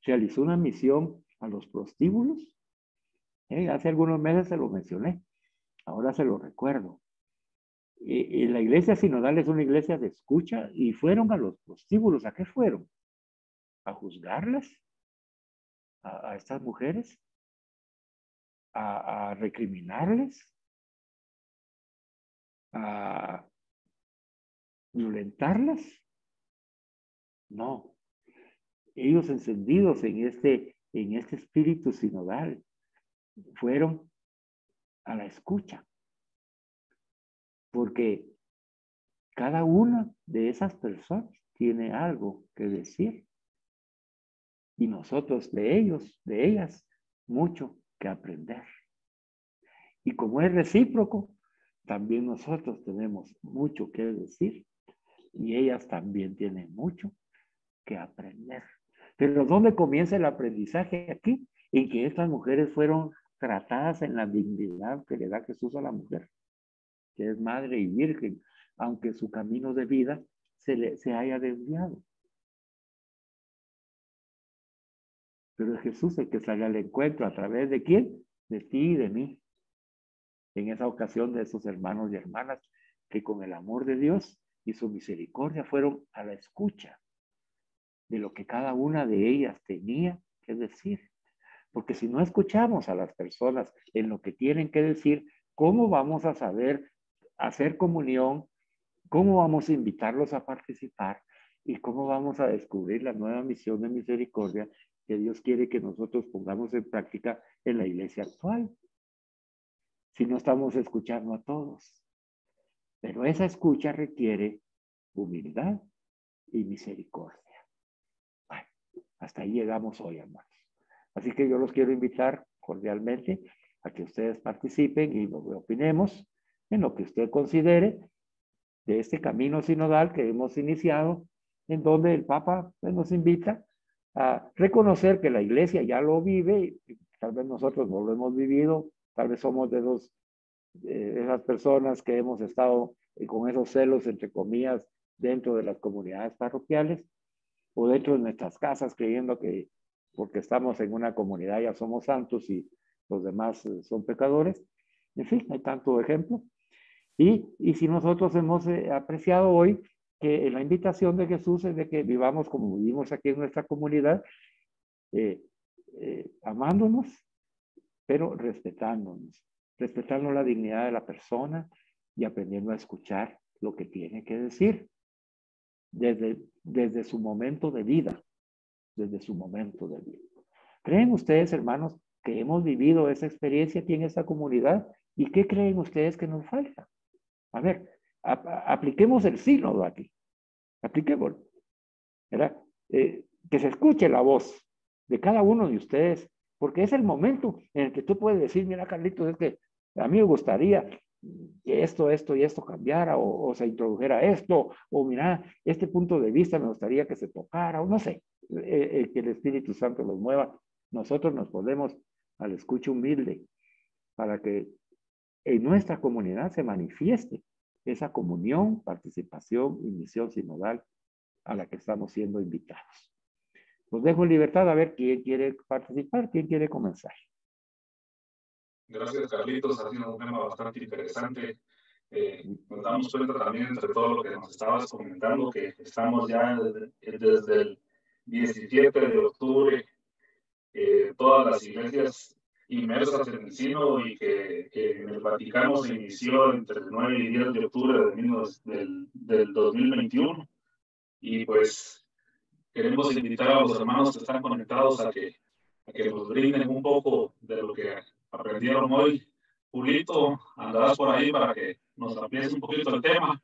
realizó una misión a los prostíbulos? Hace algunos meses se lo mencioné, ahora se lo recuerdo. La iglesia sinodal es una iglesia de escucha y fueron a los prostíbulos. ¿A qué fueron? ¿A juzgarlas? ¿A estas mujeres? ¿A recriminarles? ¿A violentarlas? No. Ellos encendidos en este espíritu sinodal fueron a la escucha. Porque cada una de esas personas tiene algo que decir. Y nosotros de ellos, de ellas, mucho que aprender. Y como es recíproco, también nosotros tenemos mucho que decir. Y ellas también tienen mucho que aprender. Pero ¿dónde comienza el aprendizaje aquí? En que estas mujeres fueron tratadas en la dignidad que le da Jesús a la mujer, que es madre y virgen, aunque su camino de vida se haya desviado. Pero es Jesús el que sale al encuentro. ¿A través de quién? De ti y de mí. En esa ocasión de esos hermanos y hermanas que con el amor de Dios y su misericordia fueron a la escucha de lo que cada una de ellas tenía que decir. Porque si no escuchamos a las personas en lo que tienen que decir, ¿cómo vamos a saber hacer comunión? ¿Cómo vamos a invitarlos a participar? ¿Y cómo vamos a descubrir la nueva misión de misericordia que Dios quiere que nosotros pongamos en práctica en la iglesia actual? Si no estamos escuchando a todos. Pero esa escucha requiere humildad y misericordia. Bueno, hasta ahí llegamos hoy, hermanos. Así que yo los quiero invitar cordialmente a que ustedes participen y opinemos en lo que usted considere de este camino sinodal que hemos iniciado, en donde el Papa pues, nos invita a reconocer que la iglesia ya lo vive, y tal vez nosotros no lo hemos vivido, tal vez somos de esas personas que hemos estado con esos celos, entre comillas, dentro de las comunidades parroquiales o dentro de nuestras casas, creyendo que porque estamos en una comunidad ya somos santos y los demás son pecadores. En fin, hay tanto ejemplo. Y si nosotros hemos apreciado hoy que la invitación de Jesús es de que vivamos como vivimos aquí en nuestra comunidad, amándonos, pero respetándonos, respetando la dignidad de la persona y aprendiendo a escuchar lo que tiene que decir desde su momento de vida, desde su momento de vida. ¿Creen ustedes, hermanos, que hemos vivido esa experiencia aquí en esta comunidad? ¿Y qué creen ustedes que nos falta? A ver, apliquemos el sínodo aquí. Apliquémoslo. ¿Verdad? Que se escuche la voz de cada uno de ustedes, porque es el momento en el que tú puedes decir, mira, Carlitos, es que a mí me gustaría que esto y esto cambiara, o se introdujera esto, o mira, este punto de vista me gustaría que se tocara, o no sé, que el Espíritu Santo los mueva. Nosotros nos podemos al escucho humilde para que en nuestra comunidad se manifieste esa comunión, participación y misión sinodal a la que estamos siendo invitados. Los dejo en libertad a ver quién quiere participar, quién quiere comenzar. Gracias, Carlitos. Ha sido un tema bastante interesante. Nos damos cuenta también, entre todo lo que nos estabas comentando, que estamos ya desde el 17 de octubre, todas las iglesias inmersas en el sínodo, y que en el Vaticano se inició entre el 9 y 10 de octubre del 2021. Y pues queremos invitar a los hermanos que están conectados a que nos brinden un poco de lo que aprendieron hoy. Julito, andarás por ahí para que nos amplíes un poquito el tema.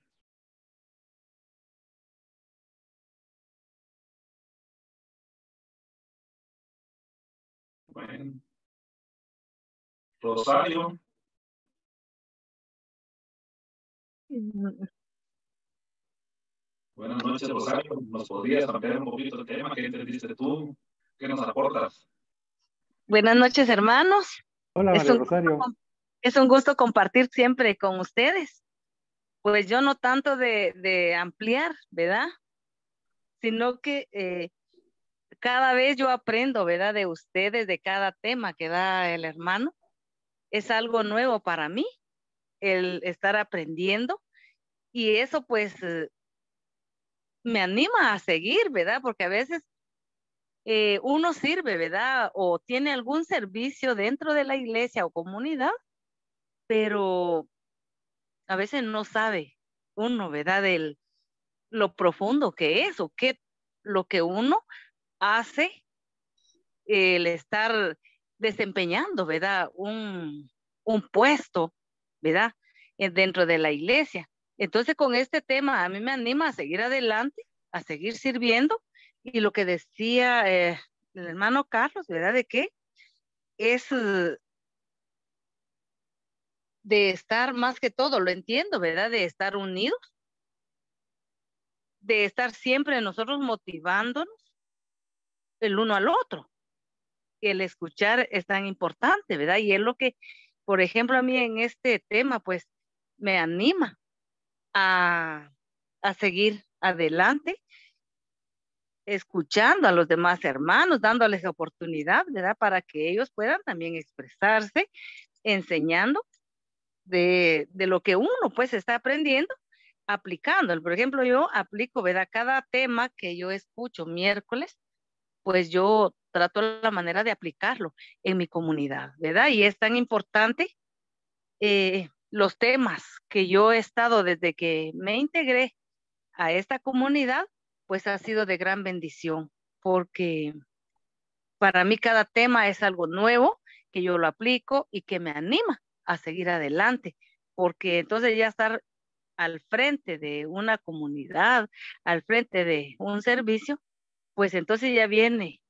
Bueno. Rosario. Buenas noches, Rosario. ¿Nos podrías ampliar un poquito el tema? ¿Qué entendiste tú? ¿Qué nos aportas? Buenas noches, hermanos. Hola, María Rosario. Es un gusto compartir siempre con ustedes. Pues yo no tanto de ampliar, ¿verdad? Sino que cada vez yo aprendo, ¿verdad? De ustedes, de cada tema que da el hermano. Es algo nuevo para mí, el estar aprendiendo. Y eso pues me anima a seguir, ¿verdad? Porque a veces uno sirve, ¿verdad? O tiene algún servicio dentro de la iglesia o comunidad, pero a veces no sabe uno, ¿verdad? Lo profundo que es, o qué lo que uno hace, el estar desempeñando, ¿verdad? Un puesto, ¿verdad? Dentro de la iglesia. Entonces con este tema a mí me anima a seguir adelante, a seguir sirviendo, y lo que decía el hermano Carlos, ¿verdad? De que es de estar más que todo, lo entiendo, ¿verdad? De estar unidos, de estar siempre nosotros motivándonos el uno al otro. El escuchar es tan importante, ¿verdad? Y es lo que, por ejemplo, a mí en este tema, pues, me anima a seguir adelante, escuchando a los demás hermanos, dándoles oportunidad, ¿verdad? Para que ellos puedan también expresarse, enseñando de lo que uno, pues, está aprendiendo, aplicándolo. Por ejemplo, yo aplico, ¿verdad? Cada tema que yo escucho miércoles, pues yo trato la manera de aplicarlo en mi comunidad, ¿verdad? Y es tan importante los temas que yo he estado desde que me integré a esta comunidad, pues ha sido de gran bendición, porque para mí cada tema es algo nuevo, que yo lo aplico y que me anima a seguir adelante, porque entonces ya estar al frente de una comunidad, al frente de un servicio, pues entonces ya viene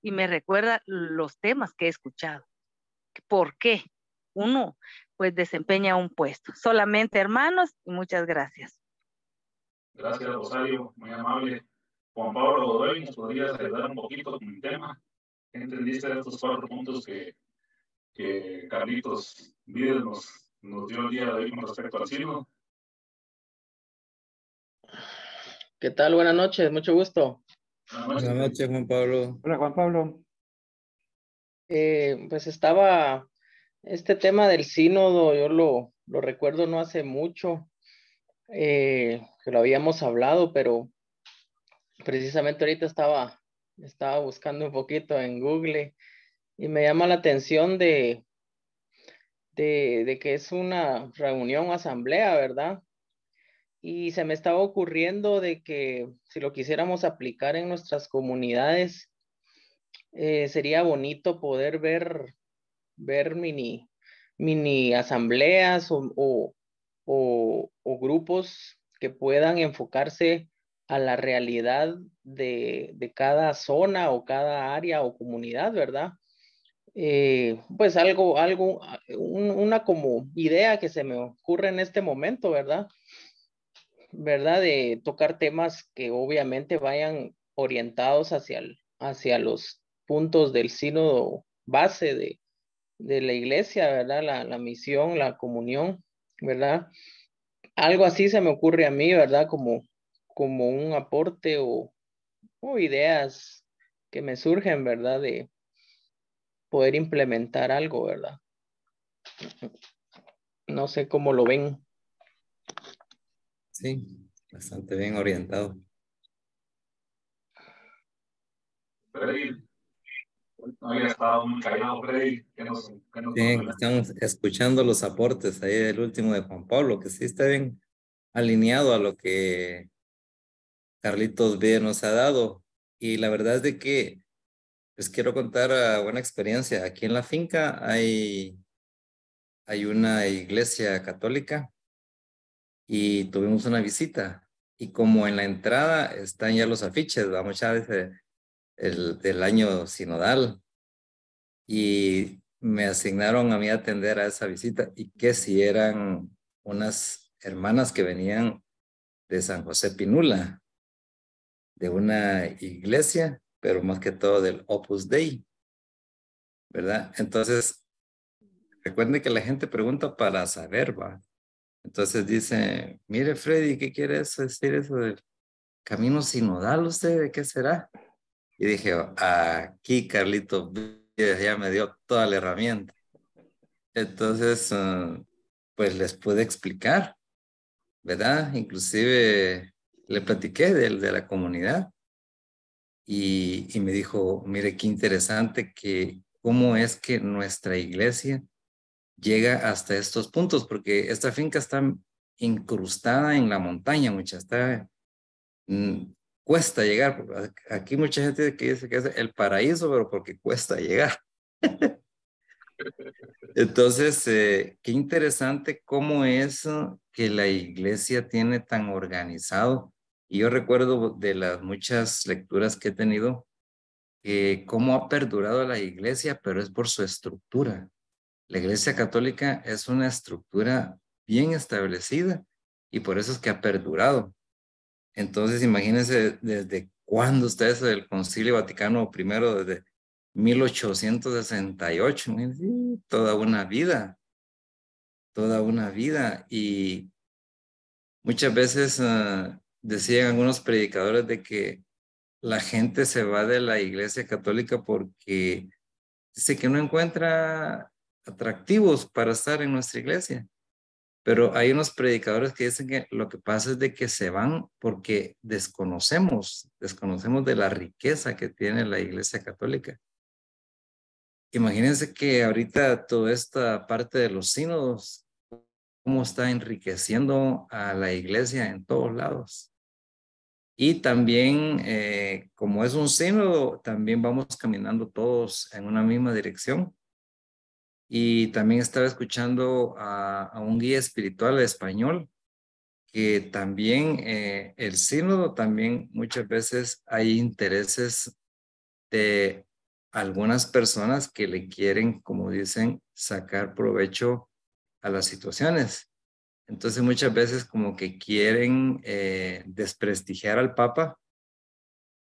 y me recuerda los temas que he escuchado. ¿Por qué uno pues desempeña un puesto? Solamente, hermanos, y muchas gracias. Gracias, Rosario, muy amable. Juan Pablo Godoy, ¿nos podrías ayudar un poquito con el tema? ¿Qué entendiste de estos 4 puntos que Carlitos Vides nos dio el día de hoy con respecto al signo? ¿Qué tal? Buenas noches, mucho gusto. Buenas noches, Juan Pablo. Hola, Juan Pablo. Pues estaba este tema del sínodo, yo lo recuerdo no hace mucho, que lo habíamos hablado, pero precisamente ahorita estaba buscando un poquito en Google y me llama la atención de que es una reunión, asamblea, ¿verdad? Y se me estaba ocurriendo de que si lo quisiéramos aplicar en nuestras comunidades, sería bonito poder ver mini asambleas o grupos que puedan enfocarse a la realidad de cada zona o cada área o comunidad, ¿verdad? Pues una como idea que se me ocurre en este momento, ¿verdad? De tocar temas que obviamente vayan orientados hacia los puntos del sínodo base de la iglesia, ¿verdad? La misión, la comunión, ¿verdad? Algo así se me ocurre a mí, ¿verdad? Como un aporte o ideas que me surgen, ¿verdad? De poder implementar algo, ¿verdad? No sé cómo lo ven. Sí, bastante bien orientado. Freddy, no había estado muy callado, Freddy. ¿Qué nos Bien, estamos escuchando los aportes ahí del último de Juan Pablo, que sí está bien alineado a lo que Carlitos B nos ha dado. Y la verdad es de que les quiero contar una experiencia. Aquí en la finca hay una iglesia católica y tuvimos una visita. Y como en la entrada están ya los afiches, vamos a ver del año sinodal. Y me asignaron a mí a atender a esa visita y que si eran unas hermanas que venían de San José Pinula, de una iglesia, pero más que todo del Opus Dei, ¿verdad? Entonces, recuerden que la gente pregunta para saber, ¿va? Entonces dice, mire Freddy, ¿qué quiere decir eso del camino sinodal usted? ¿De qué será? Y dije, aquí Carlito ya me dio toda la herramienta. Entonces, pues les pude explicar, ¿verdad? Inclusive le platiqué de la comunidad y me dijo, mire qué interesante que cómo es que nuestra iglesia llega hasta estos puntos, porque esta finca está incrustada en la montaña, cuesta llegar. Aquí mucha gente que dice que es el paraíso, pero porque cuesta llegar. Entonces, qué interesante cómo es que la iglesia tiene tan organizado. Y yo recuerdo de las muchas lecturas que he tenido, cómo ha perdurado la iglesia, pero es por su estructura. La iglesia católica es una estructura bien establecida y por eso es que ha perdurado. Entonces, imagínense desde cuándo está eso del Concilio Vaticano I, desde 1868, toda una vida. Y muchas veces decían algunos predicadores de que la gente se va de la iglesia católica porque dice que no encuentra atractivos para estar en nuestra iglesia. Pero hay unos predicadores que dicen que lo que pasa es de que se van porque desconocemos de la riqueza que tiene la Iglesia Católica. Imagínense que ahorita toda esta parte de los sínodos, cómo está enriqueciendo a la Iglesia en todos lados. Y también, como es un sínodo, también vamos caminando todos en una misma dirección. Y también estaba escuchando a un guía espiritual español que también el sínodo también muchas veces hay intereses de algunas personas que le quieren, como dicen, sacar provecho a las situaciones. Entonces muchas veces como que quieren desprestigiar al Papa,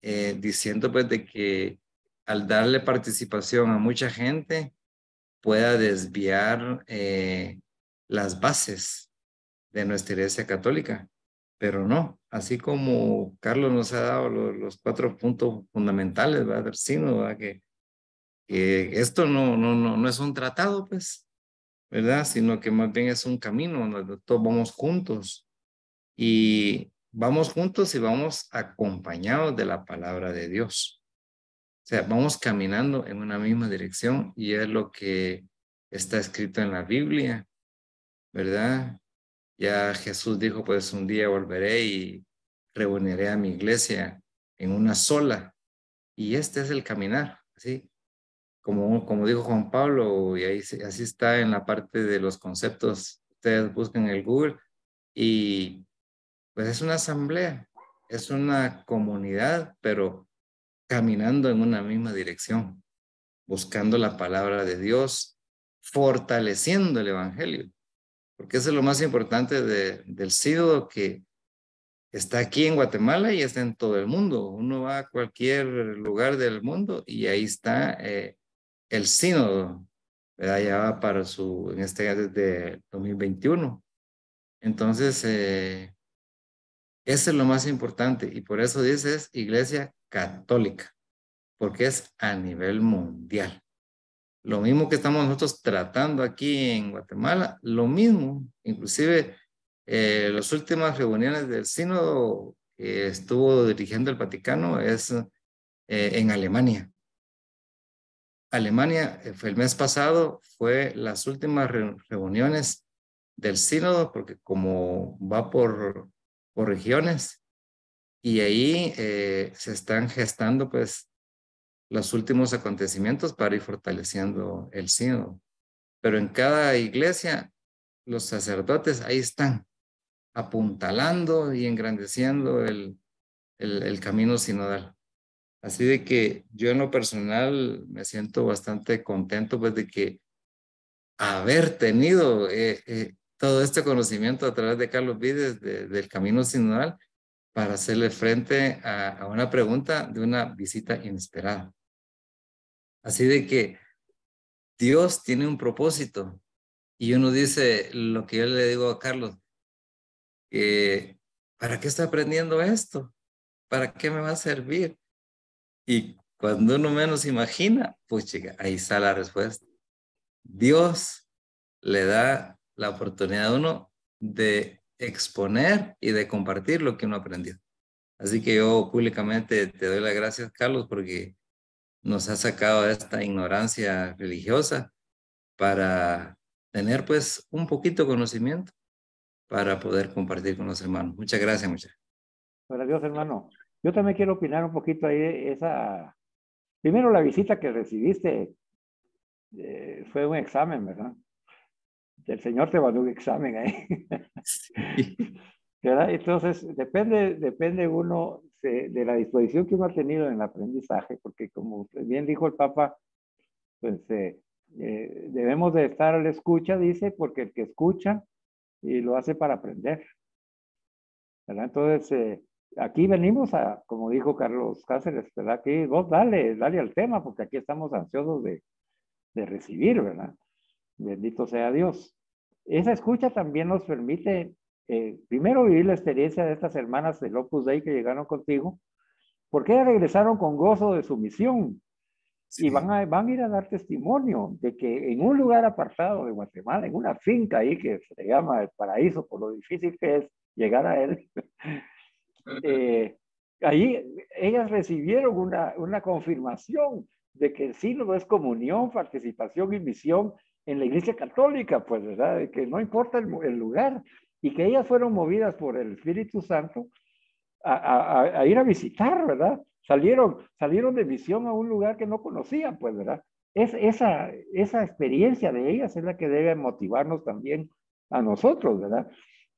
diciendo pues de que al darle participación a mucha gente pueda desviar las bases de nuestra Iglesia Católica. Pero no, así como Carlos nos ha dado los 4 puntos fundamentales, ¿verdad? Del sínodo, ¿verdad? Que esto no es un tratado, pues, ¿verdad? Sino que más bien es un camino donde todos vamos juntos y vamos acompañados de la palabra de Dios. O sea, vamos caminando en una misma dirección y es lo que está escrito en la Biblia, ¿verdad? Ya Jesús dijo, pues un día volveré y reuniré a mi iglesia en una sola. Y este es el caminar, ¿sí? Como dijo Juan Pablo, y así está en la parte de los conceptos. Ustedes buscan en el Google y pues es una asamblea, es una comunidad, pero caminando en una misma dirección, buscando la palabra de Dios, fortaleciendo el evangelio, porque eso es lo más importante del sínodo, que está aquí en Guatemala y está en todo el mundo. Uno va a cualquier lugar del mundo y ahí está el sínodo, ¿verdad? Ya va para en este caso desde 2021. Entonces, eso es lo más importante y por eso dices Iglesia Católica, porque es a nivel mundial. Lo mismo que estamos nosotros tratando aquí en Guatemala, lo mismo, inclusive las últimas reuniones del sínodo que estuvo dirigiendo el Vaticano es en Alemania. Alemania fue el mes pasado, fue las últimas reuniones del sínodo, porque como va por regiones, y ahí se están gestando pues los últimos acontecimientos para ir fortaleciendo el sínodo. Pero en cada iglesia, los sacerdotes ahí están apuntalando y engrandeciendo el camino sinodal. Así de que yo en lo personal me siento bastante contento pues de que haber tenido todo este conocimiento a través de Carlos Vides del camino sinodal para hacerle frente a una pregunta de una visita inesperada. Así de que Dios tiene un propósito y uno dice lo que yo le digo a Carlos, ¿para qué estoy aprendiendo esto? ¿Para qué me va a servir? Y cuando uno menos imagina, pues chica, ahí está la respuesta. Dios le da la oportunidad a uno de exponer y de compartir lo que uno aprendió. Así que yo públicamente te doy las gracias, Carlos, porque nos has sacado de esta ignorancia religiosa para tener pues un poquito de conocimiento para poder compartir con los hermanos. Muchas gracias, muchachos. Bueno, Dios, hermano. Yo también quiero opinar un poquito ahí. Primero, la visita que recibiste fue un examen, ¿verdad? El Señor te mandó un examen ahí. Sí. ¿Verdad? Entonces, depende uno de la disposición que uno ha tenido en el aprendizaje, porque como bien dijo el Papa, pues debemos de estar a la escucha, dice, porque el que escucha y lo hace para aprender. ¿Verdad? Entonces, aquí venimos como dijo Carlos Cáceres, ¿verdad? Aquí vos dale al tema, porque aquí estamos ansiosos de recibir, ¿verdad? Bendito sea Dios. Esa escucha también nos permite, primero, vivir la experiencia de estas hermanas del Opus Dei que llegaron contigo, porque ellas regresaron con gozo de su misión. y van a ir a dar testimonio de que en un lugar apartado de Guatemala, en una finca ahí que se llama el Paraíso, por lo difícil que es llegar a él, ahí ellas recibieron una confirmación de que el sínodo es comunión, participación y misión en la Iglesia Católica, pues, ¿verdad? De que no importa el lugar, y que ellas fueron movidas por el Espíritu Santo a ir a visitar, ¿verdad? Salieron de misión a un lugar que no conocían, pues, ¿verdad? Esa experiencia de ellas es la que debe motivarnos también a nosotros, ¿verdad?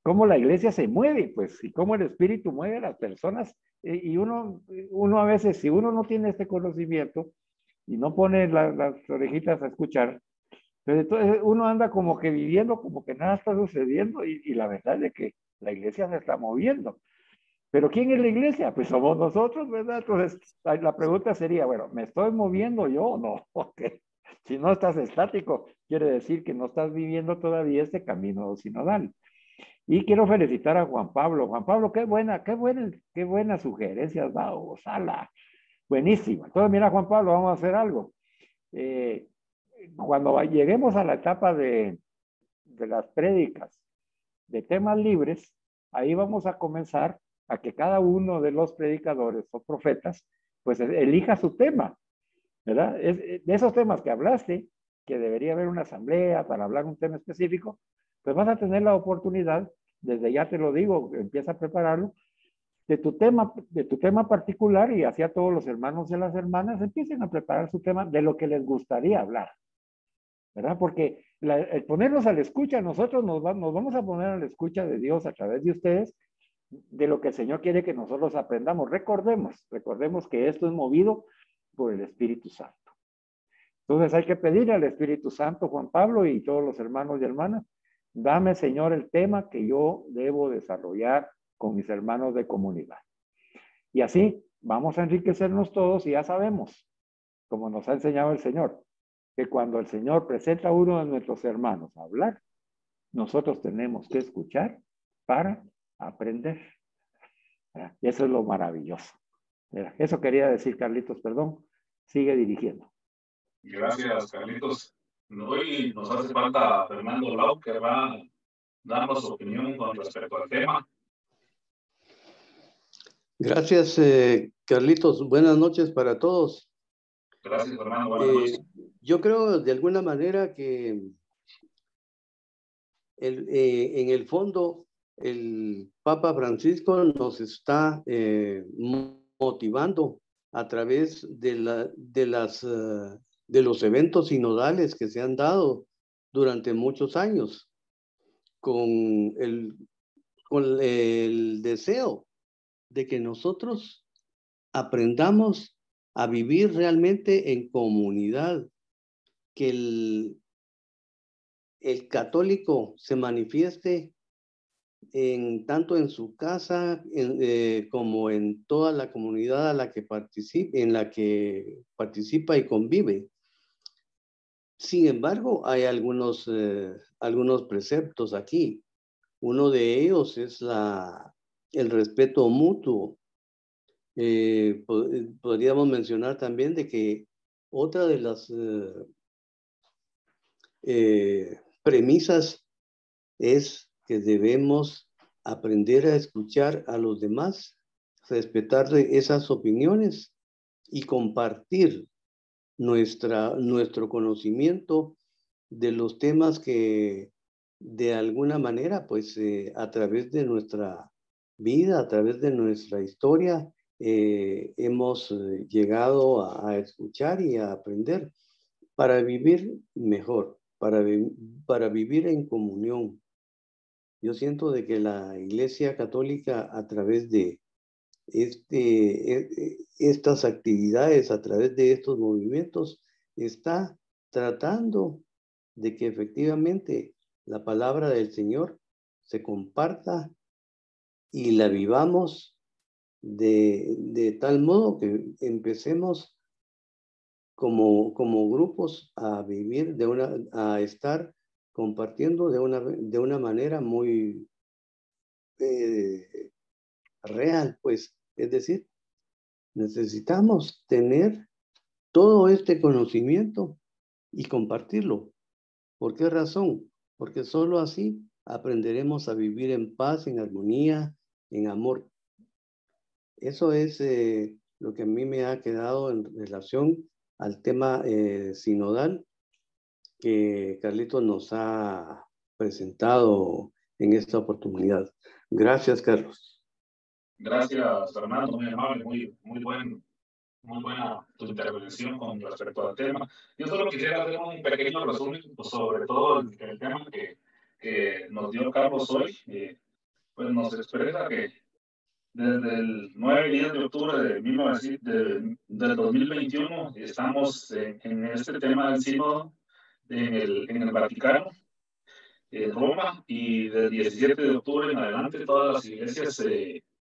Cómo la iglesia se mueve, pues, y cómo el Espíritu mueve a las personas. Y uno a veces, si uno no tiene este conocimiento y no pone las orejitas a escuchar, pues entonces uno anda como que viviendo, como que nada está sucediendo, y la verdad es que la iglesia se está moviendo. Pero ¿quién es la iglesia? Pues somos nosotros, ¿verdad? Entonces, la pregunta sería, bueno, ¿me estoy moviendo yo o no? Okay. Si no estás estático, quiere decir que no estás viviendo todavía este camino sinodal. Y quiero felicitar a Juan Pablo. Juan Pablo, qué buena sugerencia has dado, Sala. Buenísima. Entonces, mira, Juan Pablo, vamos a hacer algo. Cuando lleguemos a la etapa de las prédicas de temas libres, ahí vamos a comenzar a que cada uno de los predicadores o profetas, pues elija su tema, ¿verdad? De esos temas que hablaste, que debería haber una asamblea para hablar un tema específico, pues vas a tener la oportunidad, desde ya te lo digo, empieza a prepararlo, de tu tema particular, y hacia todos los hermanos y las hermanas empiecen a preparar su tema de lo que les gustaría hablar, ¿verdad? Porque el ponernos a la escucha, nosotros nos vamos a poner a la escucha de Dios a través de ustedes, de lo que el Señor quiere que nosotros aprendamos. Recordemos que esto es movido por el Espíritu Santo. Entonces hay que pedirle al Espíritu Santo, Juan Pablo y todos los hermanos y hermanas, dame, Señor, el tema que yo debo desarrollar con mis hermanos de comunidad. Y así vamos a enriquecernos todos, y ya sabemos, como nos ha enseñado el Señor, que cuando el Señor presenta a uno de nuestros hermanos a hablar, nosotros tenemos que escuchar para aprender. Y eso es lo maravilloso. Eso quería decir, Carlitos, perdón. Sigue dirigiendo. Gracias, Carlitos. Hoy nos hace falta Fernando Lau, que va a darnos su opinión con respecto al tema. Gracias, Carlitos. Buenas noches para todos. Gracias, Fernando. Buenas noches. Yo creo de alguna manera que en el fondo el Papa Francisco nos está motivando a través de los eventos sinodales que se han dado durante muchos años, con el deseo de que nosotros aprendamos a vivir realmente en comunidad, que el católico se manifieste tanto en su casa como en toda la comunidad en la que participa y convive. Sin embargo, hay algunos preceptos aquí. Uno de ellos es el respeto mutuo. Podríamos mencionar también de que otra de las premisas es que debemos aprender a escuchar a los demás, respetar esas opiniones y compartir nuestro conocimiento de los temas que de alguna manera, pues a través de nuestra vida, a través de nuestra historia, hemos llegado a escuchar y a aprender para vivir mejor, para vivir en comunión. Yo siento de que la Iglesia Católica, a través de estas actividades, a través de estos movimientos, está tratando de que efectivamente la palabra del Señor se comparta y la vivamos de tal modo que empecemos como grupos a vivir a estar compartiendo de una manera muy real, pues. Es decir, necesitamos tener todo este conocimiento y compartirlo. ¿Por qué razón? Porque solo así aprenderemos a vivir en paz, en armonía, en amor. Eso es lo que a mí me ha quedado en relación al tema sinodal que Carlitos nos ha presentado en esta oportunidad. Gracias, Carlos. Gracias, Fernando, muy amable, muy buena tu intervención con respecto al tema. Yo solo quisiera hacer un pequeño resumen sobre todo el tema que nos dio Carlos hoy. Pues nos expresa que desde el 9 y 10 de octubre del 2021 estamos en este tema del sínodo en el Vaticano, en Roma, y del 17 de octubre en adelante todas las iglesias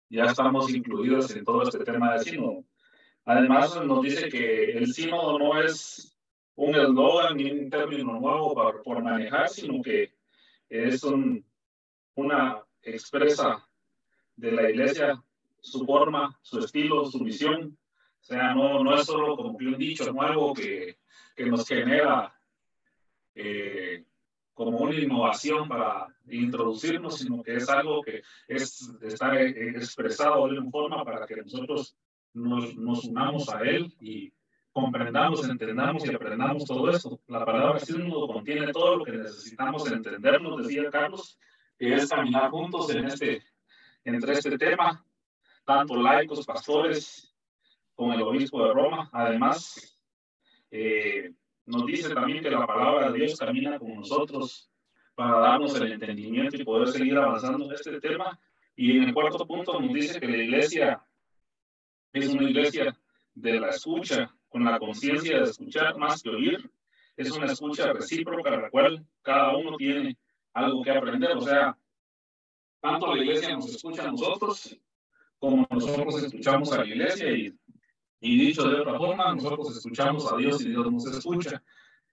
ya estamos incluidas en todo este tema del sínodo. Además, nos dice que el sínodo no es un eslogan ni un término nuevo por manejar, sino que es una expresa de la iglesia, su forma, su estilo, su visión. O sea, no es solo como que un dicho nuevo que nos genera como una innovación para introducirnos, sino que es algo que está expresado de una forma para que nosotros nos unamos a él y comprendamos, entendamos y aprendamos todo esto. La palabra sínodo contiene todo lo que necesitamos entendernos, decía Carlos, que es caminar juntos entre este tema, tanto laicos, pastores, con el obispo de Roma. Además, nos dice también que la palabra de Dios camina con nosotros para darnos el entendimiento y poder seguir avanzando en este tema. Y en el cuarto punto nos dice que la iglesia es una iglesia de la escucha, con la conciencia de escuchar más que oír. Es una escucha recíproca, la cual cada uno tiene algo que aprender. O sea, tanto la iglesia nos escucha a nosotros, como nosotros escuchamos a la iglesia. Y dicho de otra forma, nosotros escuchamos a Dios y Dios nos escucha.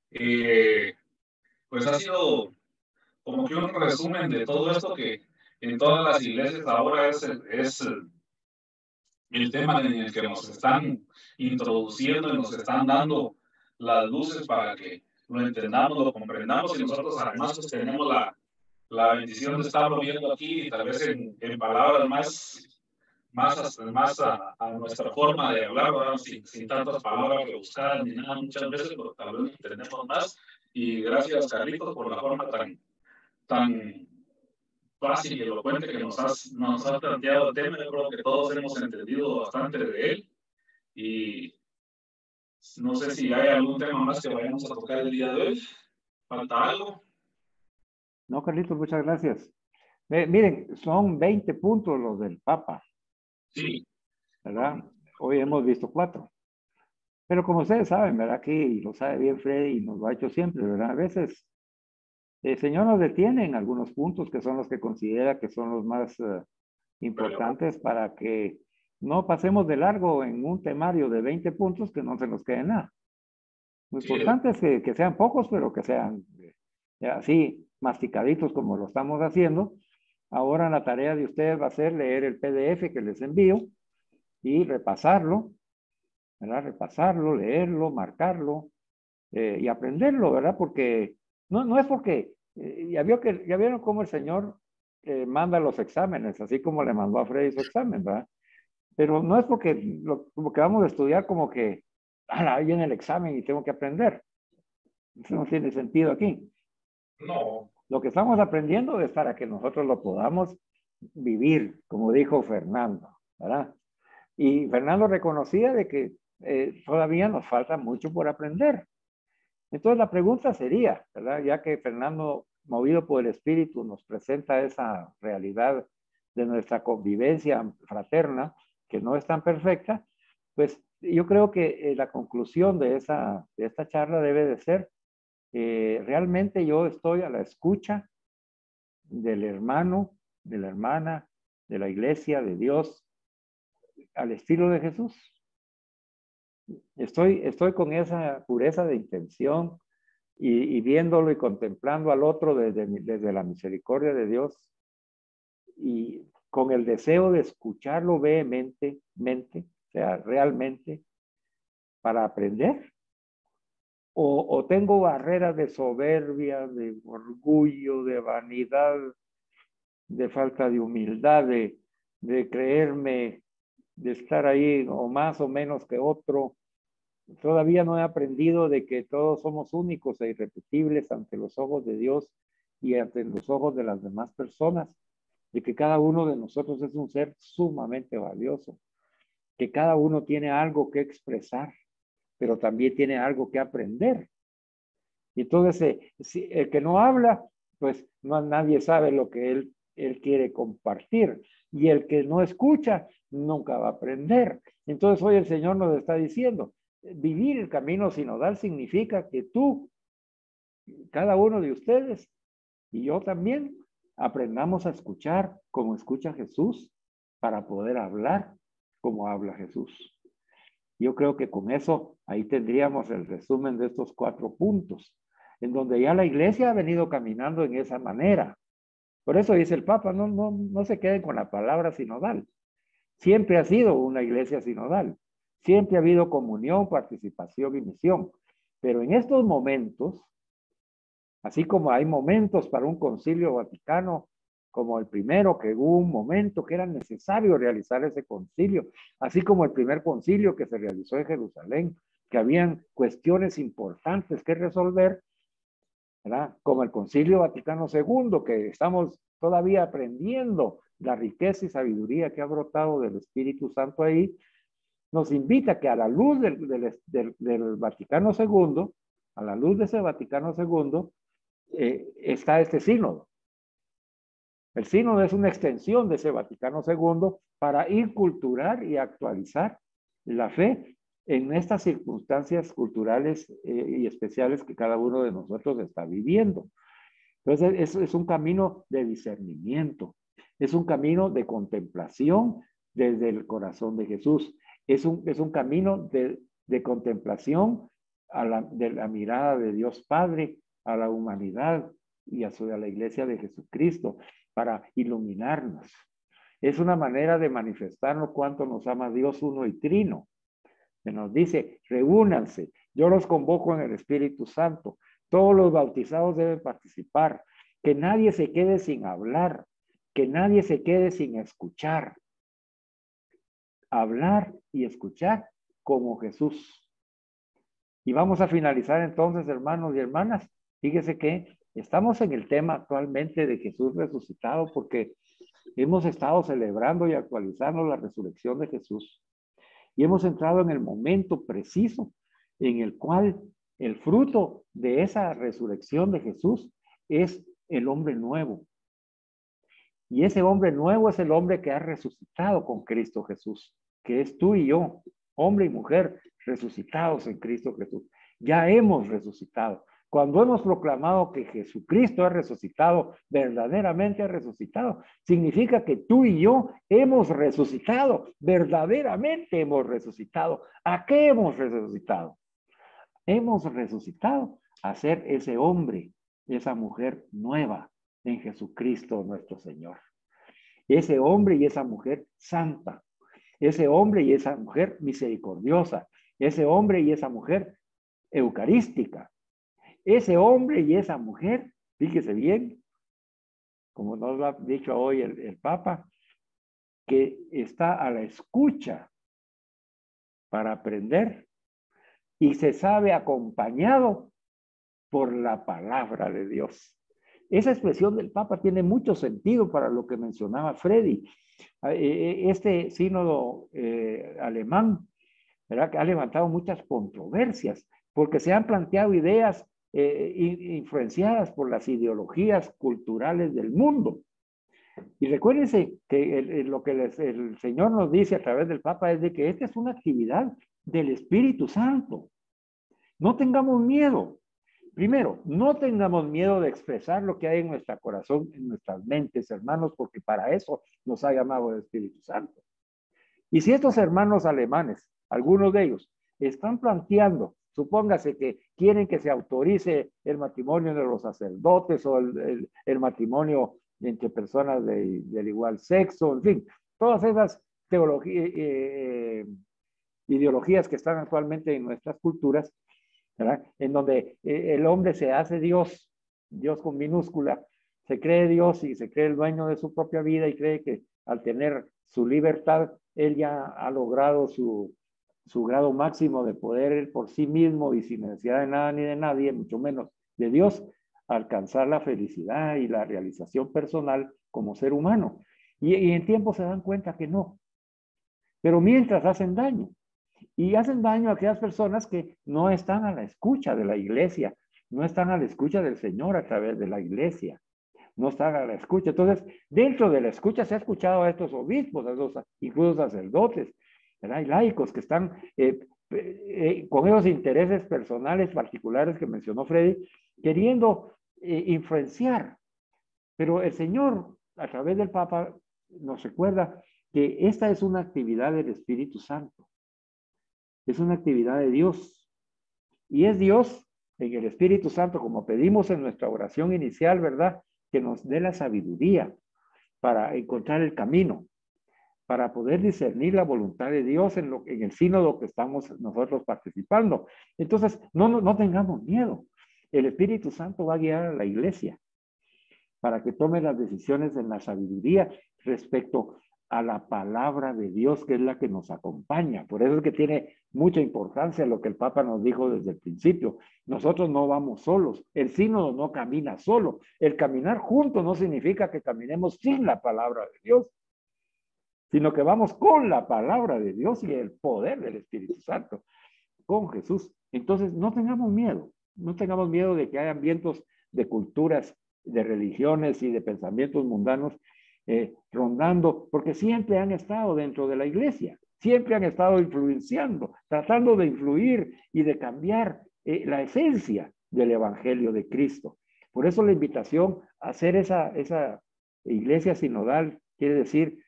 Pues ha sido como que un resumen de todo esto que en todas las iglesias ahora es el tema en el que nos están introduciendo y nos están dando las luces para que lo entendamos, lo comprendamos, y nosotros además pues tenemos la bendición de estarlo viendo aquí y tal vez en palabras más a nuestra forma de hablar, ¿verdad? Sin tantas palabras rebuscadas ni nada muchas veces, pero tal vez entendemos más. Y gracias, Carlitos, por la forma tan fácil y elocuente que nos has planteado el tema. Yo creo que todos hemos entendido bastante de él. Y no sé si hay algún tema más que vayamos a tocar el día de hoy. ¿Falta algo? No, Carlitos, muchas gracias. Miren, son 20 puntos los del Papa. Sí. ¿Verdad? Hoy hemos visto 4. Pero como ustedes saben, ¿verdad? Aquí lo sabe bien Freddy y nos lo ha hecho siempre, ¿verdad? A veces el Señor nos detiene en algunos puntos que son los que considera que son los más importantes para que no pasemos de largo en un temario de 20 puntos que no se nos quede nada. Lo importante es que sean pocos, pero que sean así masticaditos como lo estamos haciendo. Ahora la tarea de ustedes va a ser leer el PDF que les envío y repasarlo, ¿verdad? Repasarlo, leerlo, marcarlo y aprenderlo, ¿verdad? Porque no es porque, ya vieron cómo el Señor manda los exámenes, así como le mandó a Freddy su examen, ¿verdad? Pero no es porque como que vamos a estudiar como que, ahí viene el examen y tengo que aprender. Eso no tiene sentido aquí. No. Lo que estamos aprendiendo es para que nosotros lo podamos vivir, como dijo Fernando, ¿verdad? Y Fernando reconocía de que todavía nos falta mucho por aprender. Entonces la pregunta sería, ¿verdad? Ya que Fernando, movido por el Espíritu, nos presenta esa realidad de nuestra convivencia fraterna, que no es tan perfecta, pues yo creo que la conclusión de esta charla debe de ser, realmente yo estoy a la escucha del hermano, de la hermana, de la iglesia, de Dios, al estilo de Jesús. Estoy con esa pureza de intención y viéndolo y contemplando al otro desde la misericordia de Dios y con el deseo de escucharlo vehementemente, o sea, realmente, para aprender? ¿O tengo barreras de soberbia, de orgullo, de vanidad, de falta de humildad, de creerme, de estar ahí o más o menos que otro? Todavía no he aprendido de que todos somos únicos e irrepetibles ante los ojos de Dios y ante los ojos de las demás personas, de que cada uno de nosotros es un ser sumamente valioso, que cada uno tiene algo que expresar, pero también tiene algo que aprender. Y entonces, si el que no habla, pues nadie sabe lo que él quiere compartir. Y el que no escucha, nunca va a aprender. Entonces, hoy el Señor nos está diciendo, vivir el camino sinodal significa que tú, cada uno de ustedes, y yo también, aprendamos a escuchar como escucha Jesús para poder hablar como habla Jesús. Yo creo que con eso ahí tendríamos el resumen de estos 4 puntos, en donde ya la iglesia ha venido caminando en esa manera. Por eso dice el Papa, no se queden con la palabra sinodal. Siempre ha sido una iglesia sinodal. Siempre ha habido comunión, participación y misión. Pero en estos momentos, así como hay momentos para un concilio vaticano, como el primero, que hubo un momento que era necesario realizar ese concilio, así como el primer concilio que se realizó en Jerusalén, que habían cuestiones importantes que resolver, ¿verdad? Como el concilio Vaticano II, que estamos todavía aprendiendo la riqueza y sabiduría que ha brotado del Espíritu Santo ahí, nos invita que a la luz del Vaticano II, a la luz de ese Vaticano II, está este sínodo. El sínodo es una extensión de ese Vaticano II para inculturar y actualizar la fe en estas circunstancias culturales y especiales que cada uno de nosotros está viviendo. Entonces, es un camino de discernimiento, es un camino de contemplación desde el corazón de Jesús, es un camino de contemplación de la mirada de Dios Padre a la humanidad y a la iglesia de Jesucristo, para iluminarnos. Es una manera de manifestarnos cuánto nos ama Dios uno y trino. Se nos dice, reúnanse, yo los convoco en el Espíritu Santo, todos los bautizados deben participar, que nadie se quede sin hablar, que nadie se quede sin escuchar. Hablar y escuchar como Jesús. Y vamos a finalizar entonces, hermanos y hermanas. Fíjese que estamos en el tema actualmente de Jesús resucitado porque hemos estado celebrando y actualizando la resurrección de Jesús. Y hemos entrado en el momento preciso en el cual el fruto de esa resurrección de Jesús es el hombre nuevo. Y ese hombre nuevo es el hombre que ha resucitado con Cristo Jesús, que es tú y yo, hombre y mujer, resucitados en Cristo Jesús. Ya hemos resucitado. Cuando hemos proclamado que Jesucristo ha resucitado, verdaderamente ha resucitado, significa que tú y yo hemos resucitado, verdaderamente hemos resucitado. ¿A qué hemos resucitado? Hemos resucitado a ser ese hombre, esa mujer nueva en Jesucristo nuestro Señor. Ese hombre y esa mujer santa, ese hombre y esa mujer misericordiosa, ese hombre y esa mujer eucarística, ese hombre y esa mujer, fíjese bien, como nos ha dicho hoy el Papa, que está a la escucha para aprender y se sabe acompañado por la palabra de Dios. Esa expresión del Papa tiene mucho sentido para lo que mencionaba Freddy. Este sínodo alemán, ¿verdad?, que ha levantado muchas controversias porque se han planteado ideas influenciadas por las ideologías culturales del mundo. Y recuérdense que lo que el Señor nos dice a través del Papa es de que esta es una actividad del Espíritu Santo. No tengamos miedo. Primero, no tengamos miedo de expresar lo que hay en nuestro corazón, en nuestras mentes, hermanos, porque para eso nos ha llamado el Espíritu Santo. Y si estos hermanos alemanes, algunos de ellos, están planteando, supóngase que quieren que se autorice el matrimonio de los sacerdotes o el matrimonio entre personas del igual sexo, en fin, todas esas teologías, ideologías que están actualmente en nuestras culturas, ¿verdad? En donde el hombre se hace Dios, Dios con minúscula, se cree Dios y se cree el dueño de su propia vida y cree que al tener su libertad, él ya ha logrado su grado máximo de poder por sí mismo y sin necesidad de nada ni de nadie, mucho menos de Dios, alcanzar la felicidad y la realización personal como ser humano. Y en tiempo se dan cuenta que no. Pero mientras hacen daño. Y hacen daño a aquellas personas que no están a la escucha de la iglesia, no están a la escucha del Señor a través de la iglesia, no están a la escucha. Entonces, dentro de la escucha se ha escuchado a estos obispos, a estos, incluso sacerdotes, ¿verdad? Y laicos que están con esos intereses personales particulares que mencionó Freddy, queriendo influenciar. Pero el Señor, a través del Papa, nos recuerda que esta es una actividad del Espíritu Santo. Es una actividad de Dios. Y es Dios en el Espíritu Santo, como pedimos en nuestra oración inicial, ¿verdad? Que nos dé la sabiduría para encontrar el camino, para poder discernir la voluntad de Dios en el sínodo que estamos nosotros participando. Entonces, no tengamos miedo. El Espíritu Santo va a guiar a la iglesia para que tome las decisiones en la sabiduría respecto a la palabra de Dios, que es la que nos acompaña. Por eso es que tiene mucha importancia lo que el Papa nos dijo desde el principio. Nosotros no vamos solos. El sínodo no camina solo. El caminar juntos no significa que caminemos sin la palabra de Dios, sino que vamos con la palabra de Dios y el poder del Espíritu Santo, con Jesús. Entonces, no tengamos miedo. No tengamos miedo de que hayan vientos de culturas, de religiones y de pensamientos mundanos rondando, porque siempre han estado dentro de la iglesia, siempre han estado influenciando, tratando de influir y de cambiar la esencia del Evangelio de Cristo. Por eso la invitación a hacer esa iglesia sinodal quiere decir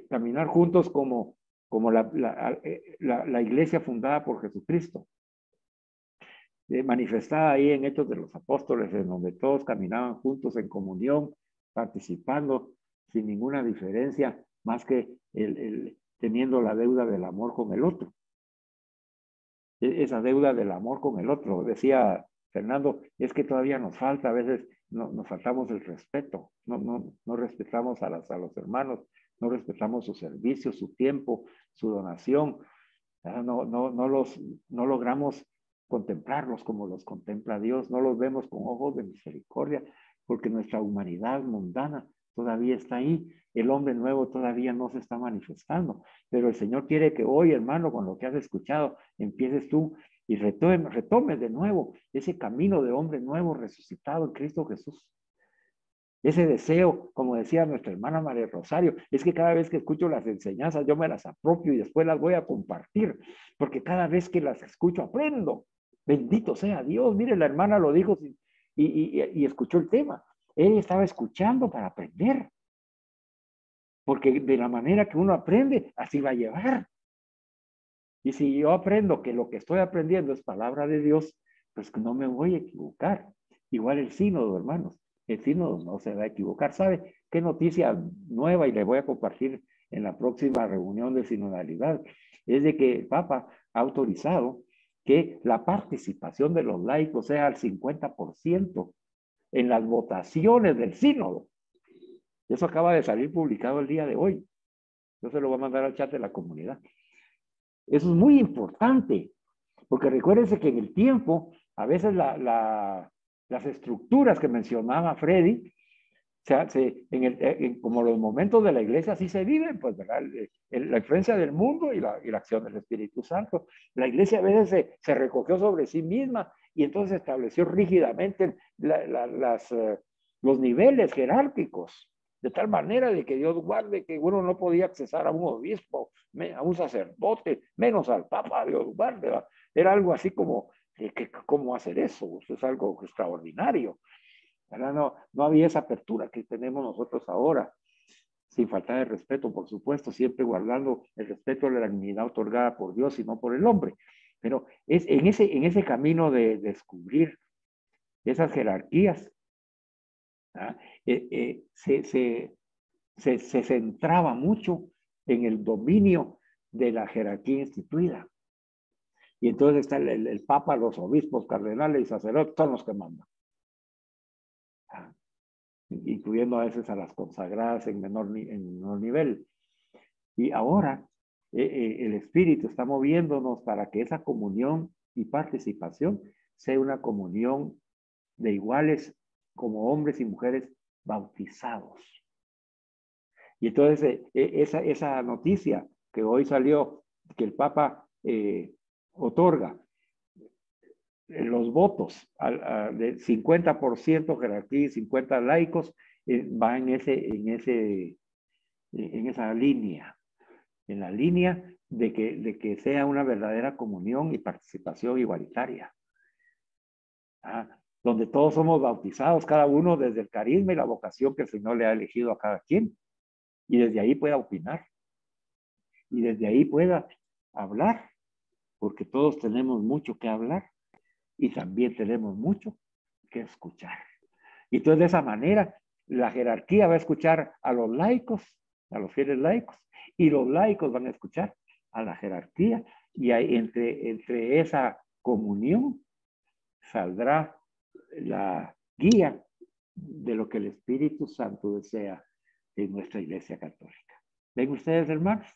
caminar juntos como la iglesia fundada por Jesucristo. Manifestada ahí en Hechos de los Apóstoles, en donde todos caminaban juntos en comunión, participando sin ninguna diferencia, más que teniendo la deuda del amor con el otro. Esa deuda del amor con el otro, decía Fernando, es que todavía nos falta, a veces nos faltamos el respeto, no respetamos a los hermanos, no respetamos su servicio, su tiempo, su donación, no logramos contemplarlos como los contempla Dios, no los vemos con ojos de misericordia, porque nuestra humanidad mundana todavía está ahí, el hombre nuevo todavía no se está manifestando, pero el Señor quiere que hoy, hermano, con lo que has escuchado, empieces tú y retomes de nuevo ese camino de hombre nuevo resucitado en Cristo Jesús. Ese deseo, como decía nuestra hermana María Rosario, es que cada vez que escucho las enseñanzas yo me las apropio y después las voy a compartir, porque cada vez que las escucho aprendo. Bendito sea Dios. Mire, la hermana lo dijo y escuchó el tema. Ella estaba escuchando para aprender, porque de la manera que uno aprende, así va a llevar. Y si yo aprendo que lo que estoy aprendiendo es palabra de Dios, pues no me voy a equivocar. Igual el sínodo, hermanos. El sínodo no se va a equivocar. ¿Sabe qué noticia nueva? Y le voy a compartir en la próxima reunión de sinodalidad. Es de que el Papa ha autorizado que la participación de los laicos sea al 50% en las votaciones del sínodo. Eso acaba de salir publicado el día de hoy. Yo se lo voy a mandar al chat de la comunidad. Eso es muy importante, porque recuérdense que en el tiempo, a veces las estructuras que mencionaba Freddy, como los momentos de la iglesia así se viven, pues, ¿verdad? La influencia del mundo y la acción del Espíritu Santo. La iglesia a veces se recogió sobre sí misma y entonces estableció rígidamente los niveles jerárquicos, de tal manera de que Dios guarde que uno no podía accesar a un obispo, a un sacerdote, menos al Papa, Dios guarde, ¿verdad? Era algo así como, ¿cómo hacer eso? Eso es algo extraordinario. No había esa apertura que tenemos nosotros ahora, sin faltar de respeto, por supuesto, siempre guardando el respeto a la dignidad otorgada por Dios y no por el hombre. Pero es en ese camino de descubrir esas jerarquías, se centraba mucho en el dominio de la jerarquía instituida. Y entonces está el Papa, los obispos, cardenales y sacerdotes, son los que mandan. Incluyendo a veces a las consagradas en menor nivel. Y ahora el Espíritu está moviéndonos para que esa comunión y participación sea una comunión de iguales como hombres y mujeres bautizados. Y entonces esa noticia que hoy salió, que el Papa otorga los votos de 50% jerarquía y 50 laicos, va en esa línea, en la línea de que sea una verdadera comunión y participación igualitaria, donde todos somos bautizados, cada uno desde el carisma y la vocación que el Señor le ha elegido a cada quien, y desde ahí pueda opinar, y desde ahí pueda hablar, porque todos tenemos mucho que hablar, y también tenemos mucho que escuchar. Y entonces de esa manera, la jerarquía va a escuchar a los laicos, a los fieles laicos, y los laicos van a escuchar a la jerarquía, y ahí, entre esa comunión saldrá la guía de lo que el Espíritu Santo desea en nuestra Iglesia Católica. ¿Ven ustedes, hermanos?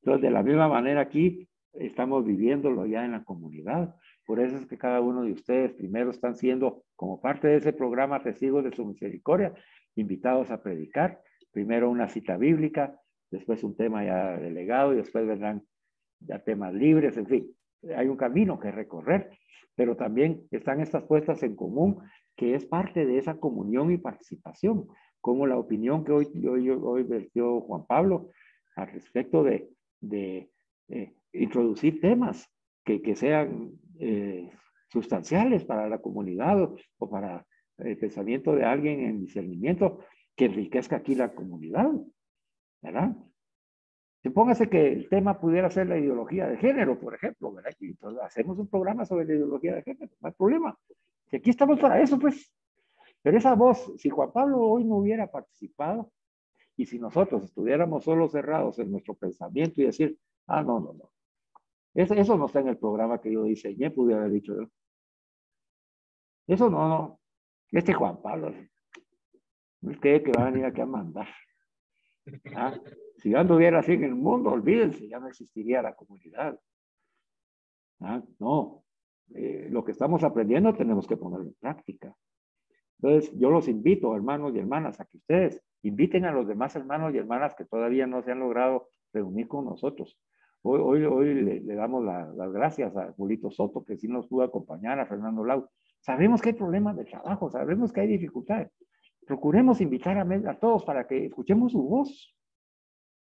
Entonces, de la misma manera aquí estamos viviéndolo ya en la comunidad. Por eso es que cada uno de ustedes primero están siendo, como parte de ese programa Testigos de su Misericordia, invitados a predicar. Primero una cita bíblica, después un tema ya delegado y después vendrán ya temas libres, en fin. Hay un camino que recorrer, pero también están estas puestas en común, que es parte de esa comunión y participación, como la opinión que hoy vertió Juan Pablo al respecto de introducir temas que sean sustanciales para la comunidad o para el pensamiento de alguien en discernimiento que enriquezca aquí la comunidad, ¿verdad? Supóngase que el tema pudiera ser la ideología de género, por ejemplo, ¿verdad? Y entonces hacemos un programa sobre la ideología de género, no hay problema. Y aquí estamos para eso, pues. Pero esa voz, si Juan Pablo hoy no hubiera participado, y si nosotros estuviéramos solo cerrados en nuestro pensamiento y decir, no. Eso no está en el programa que yo diseñé, pudiera haber dicho yo. Eso no. Este Juan Pablo, él cree que va a venir aquí a mandar. Si yo anduviera así en el mundo, olvídense, ya no existiría la comunidad. No. Lo que estamos aprendiendo tenemos que ponerlo en práctica. Entonces, yo los invito, hermanos y hermanas, a que ustedes inviten a los demás hermanos y hermanas que todavía no se han logrado reunir con nosotros. Hoy le damos las gracias a Julito Soto, que sí nos pudo acompañar, a Fernando Lau. Sabemos que hay problemas de trabajo, sabemos que hay dificultades. Procuremos invitar a todos para que escuchemos su voz.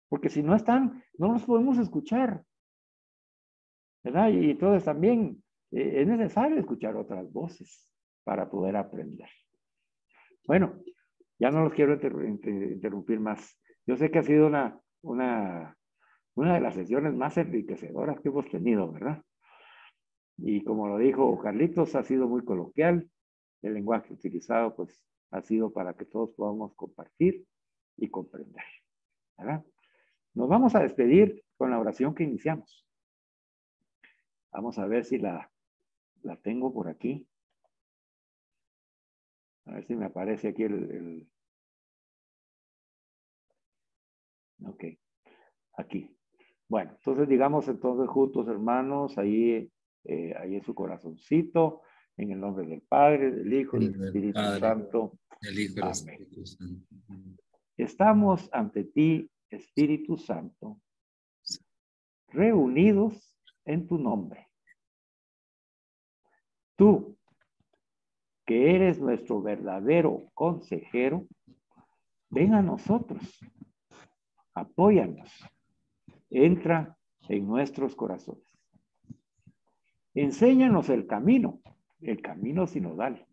Porque si no están, no los podemos escuchar, ¿verdad? Y entonces también es necesario escuchar otras voces para poder aprender. Bueno, ya no los quiero interrumpir más. Yo sé que ha sido una de las sesiones más enriquecedoras que hemos tenido, ¿verdad? Y como lo dijo Carlitos, ha sido muy coloquial. El lenguaje utilizado, pues, ha sido para que todos podamos compartir y comprender, ¿verdad? Nos vamos a despedir con la oración que iniciamos. Vamos a ver si la tengo por aquí. A ver si me aparece aquí Ok, aquí. Bueno, entonces digamos entonces juntos, hermanos, ahí en su corazoncito, en el nombre del Padre, del Hijo y del Espíritu Santo. Amén. Estamos ante ti, Espíritu Santo, reunidos en tu nombre. Tú, que eres nuestro verdadero consejero, ven a nosotros, apóyanos, entra en nuestros corazones. Enséñanos el camino sinodal.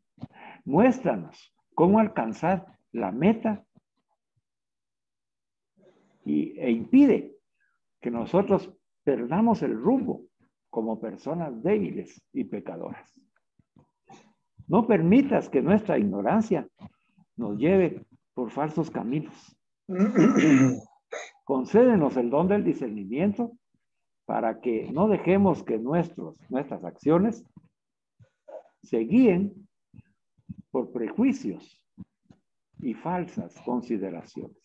Muéstranos cómo alcanzar la meta e impide que nosotros perdamos el rumbo como personas débiles y pecadoras. No permitas que nuestra ignorancia nos lleve por falsos caminos. Concédenos el don del discernimiento para que no dejemos que nuestras acciones se guíen por prejuicios y falsas consideraciones.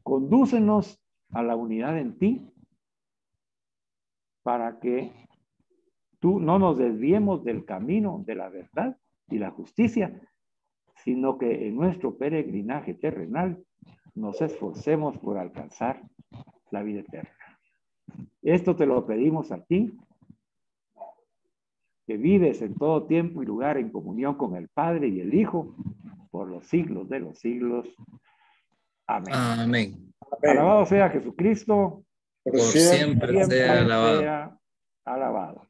Condúcenos a la unidad en ti para que tú no nos desviemos del camino de la verdad y la justicia, sino que en nuestro peregrinaje terrenal nos esforcemos por alcanzar la vida eterna. Esto te lo pedimos a ti, que vives en todo tiempo y lugar en comunión con el Padre y el Hijo, por los siglos de los siglos. Amén. Amén. Alabado sea Jesucristo. Por siempre sea alabado. Sea alabado.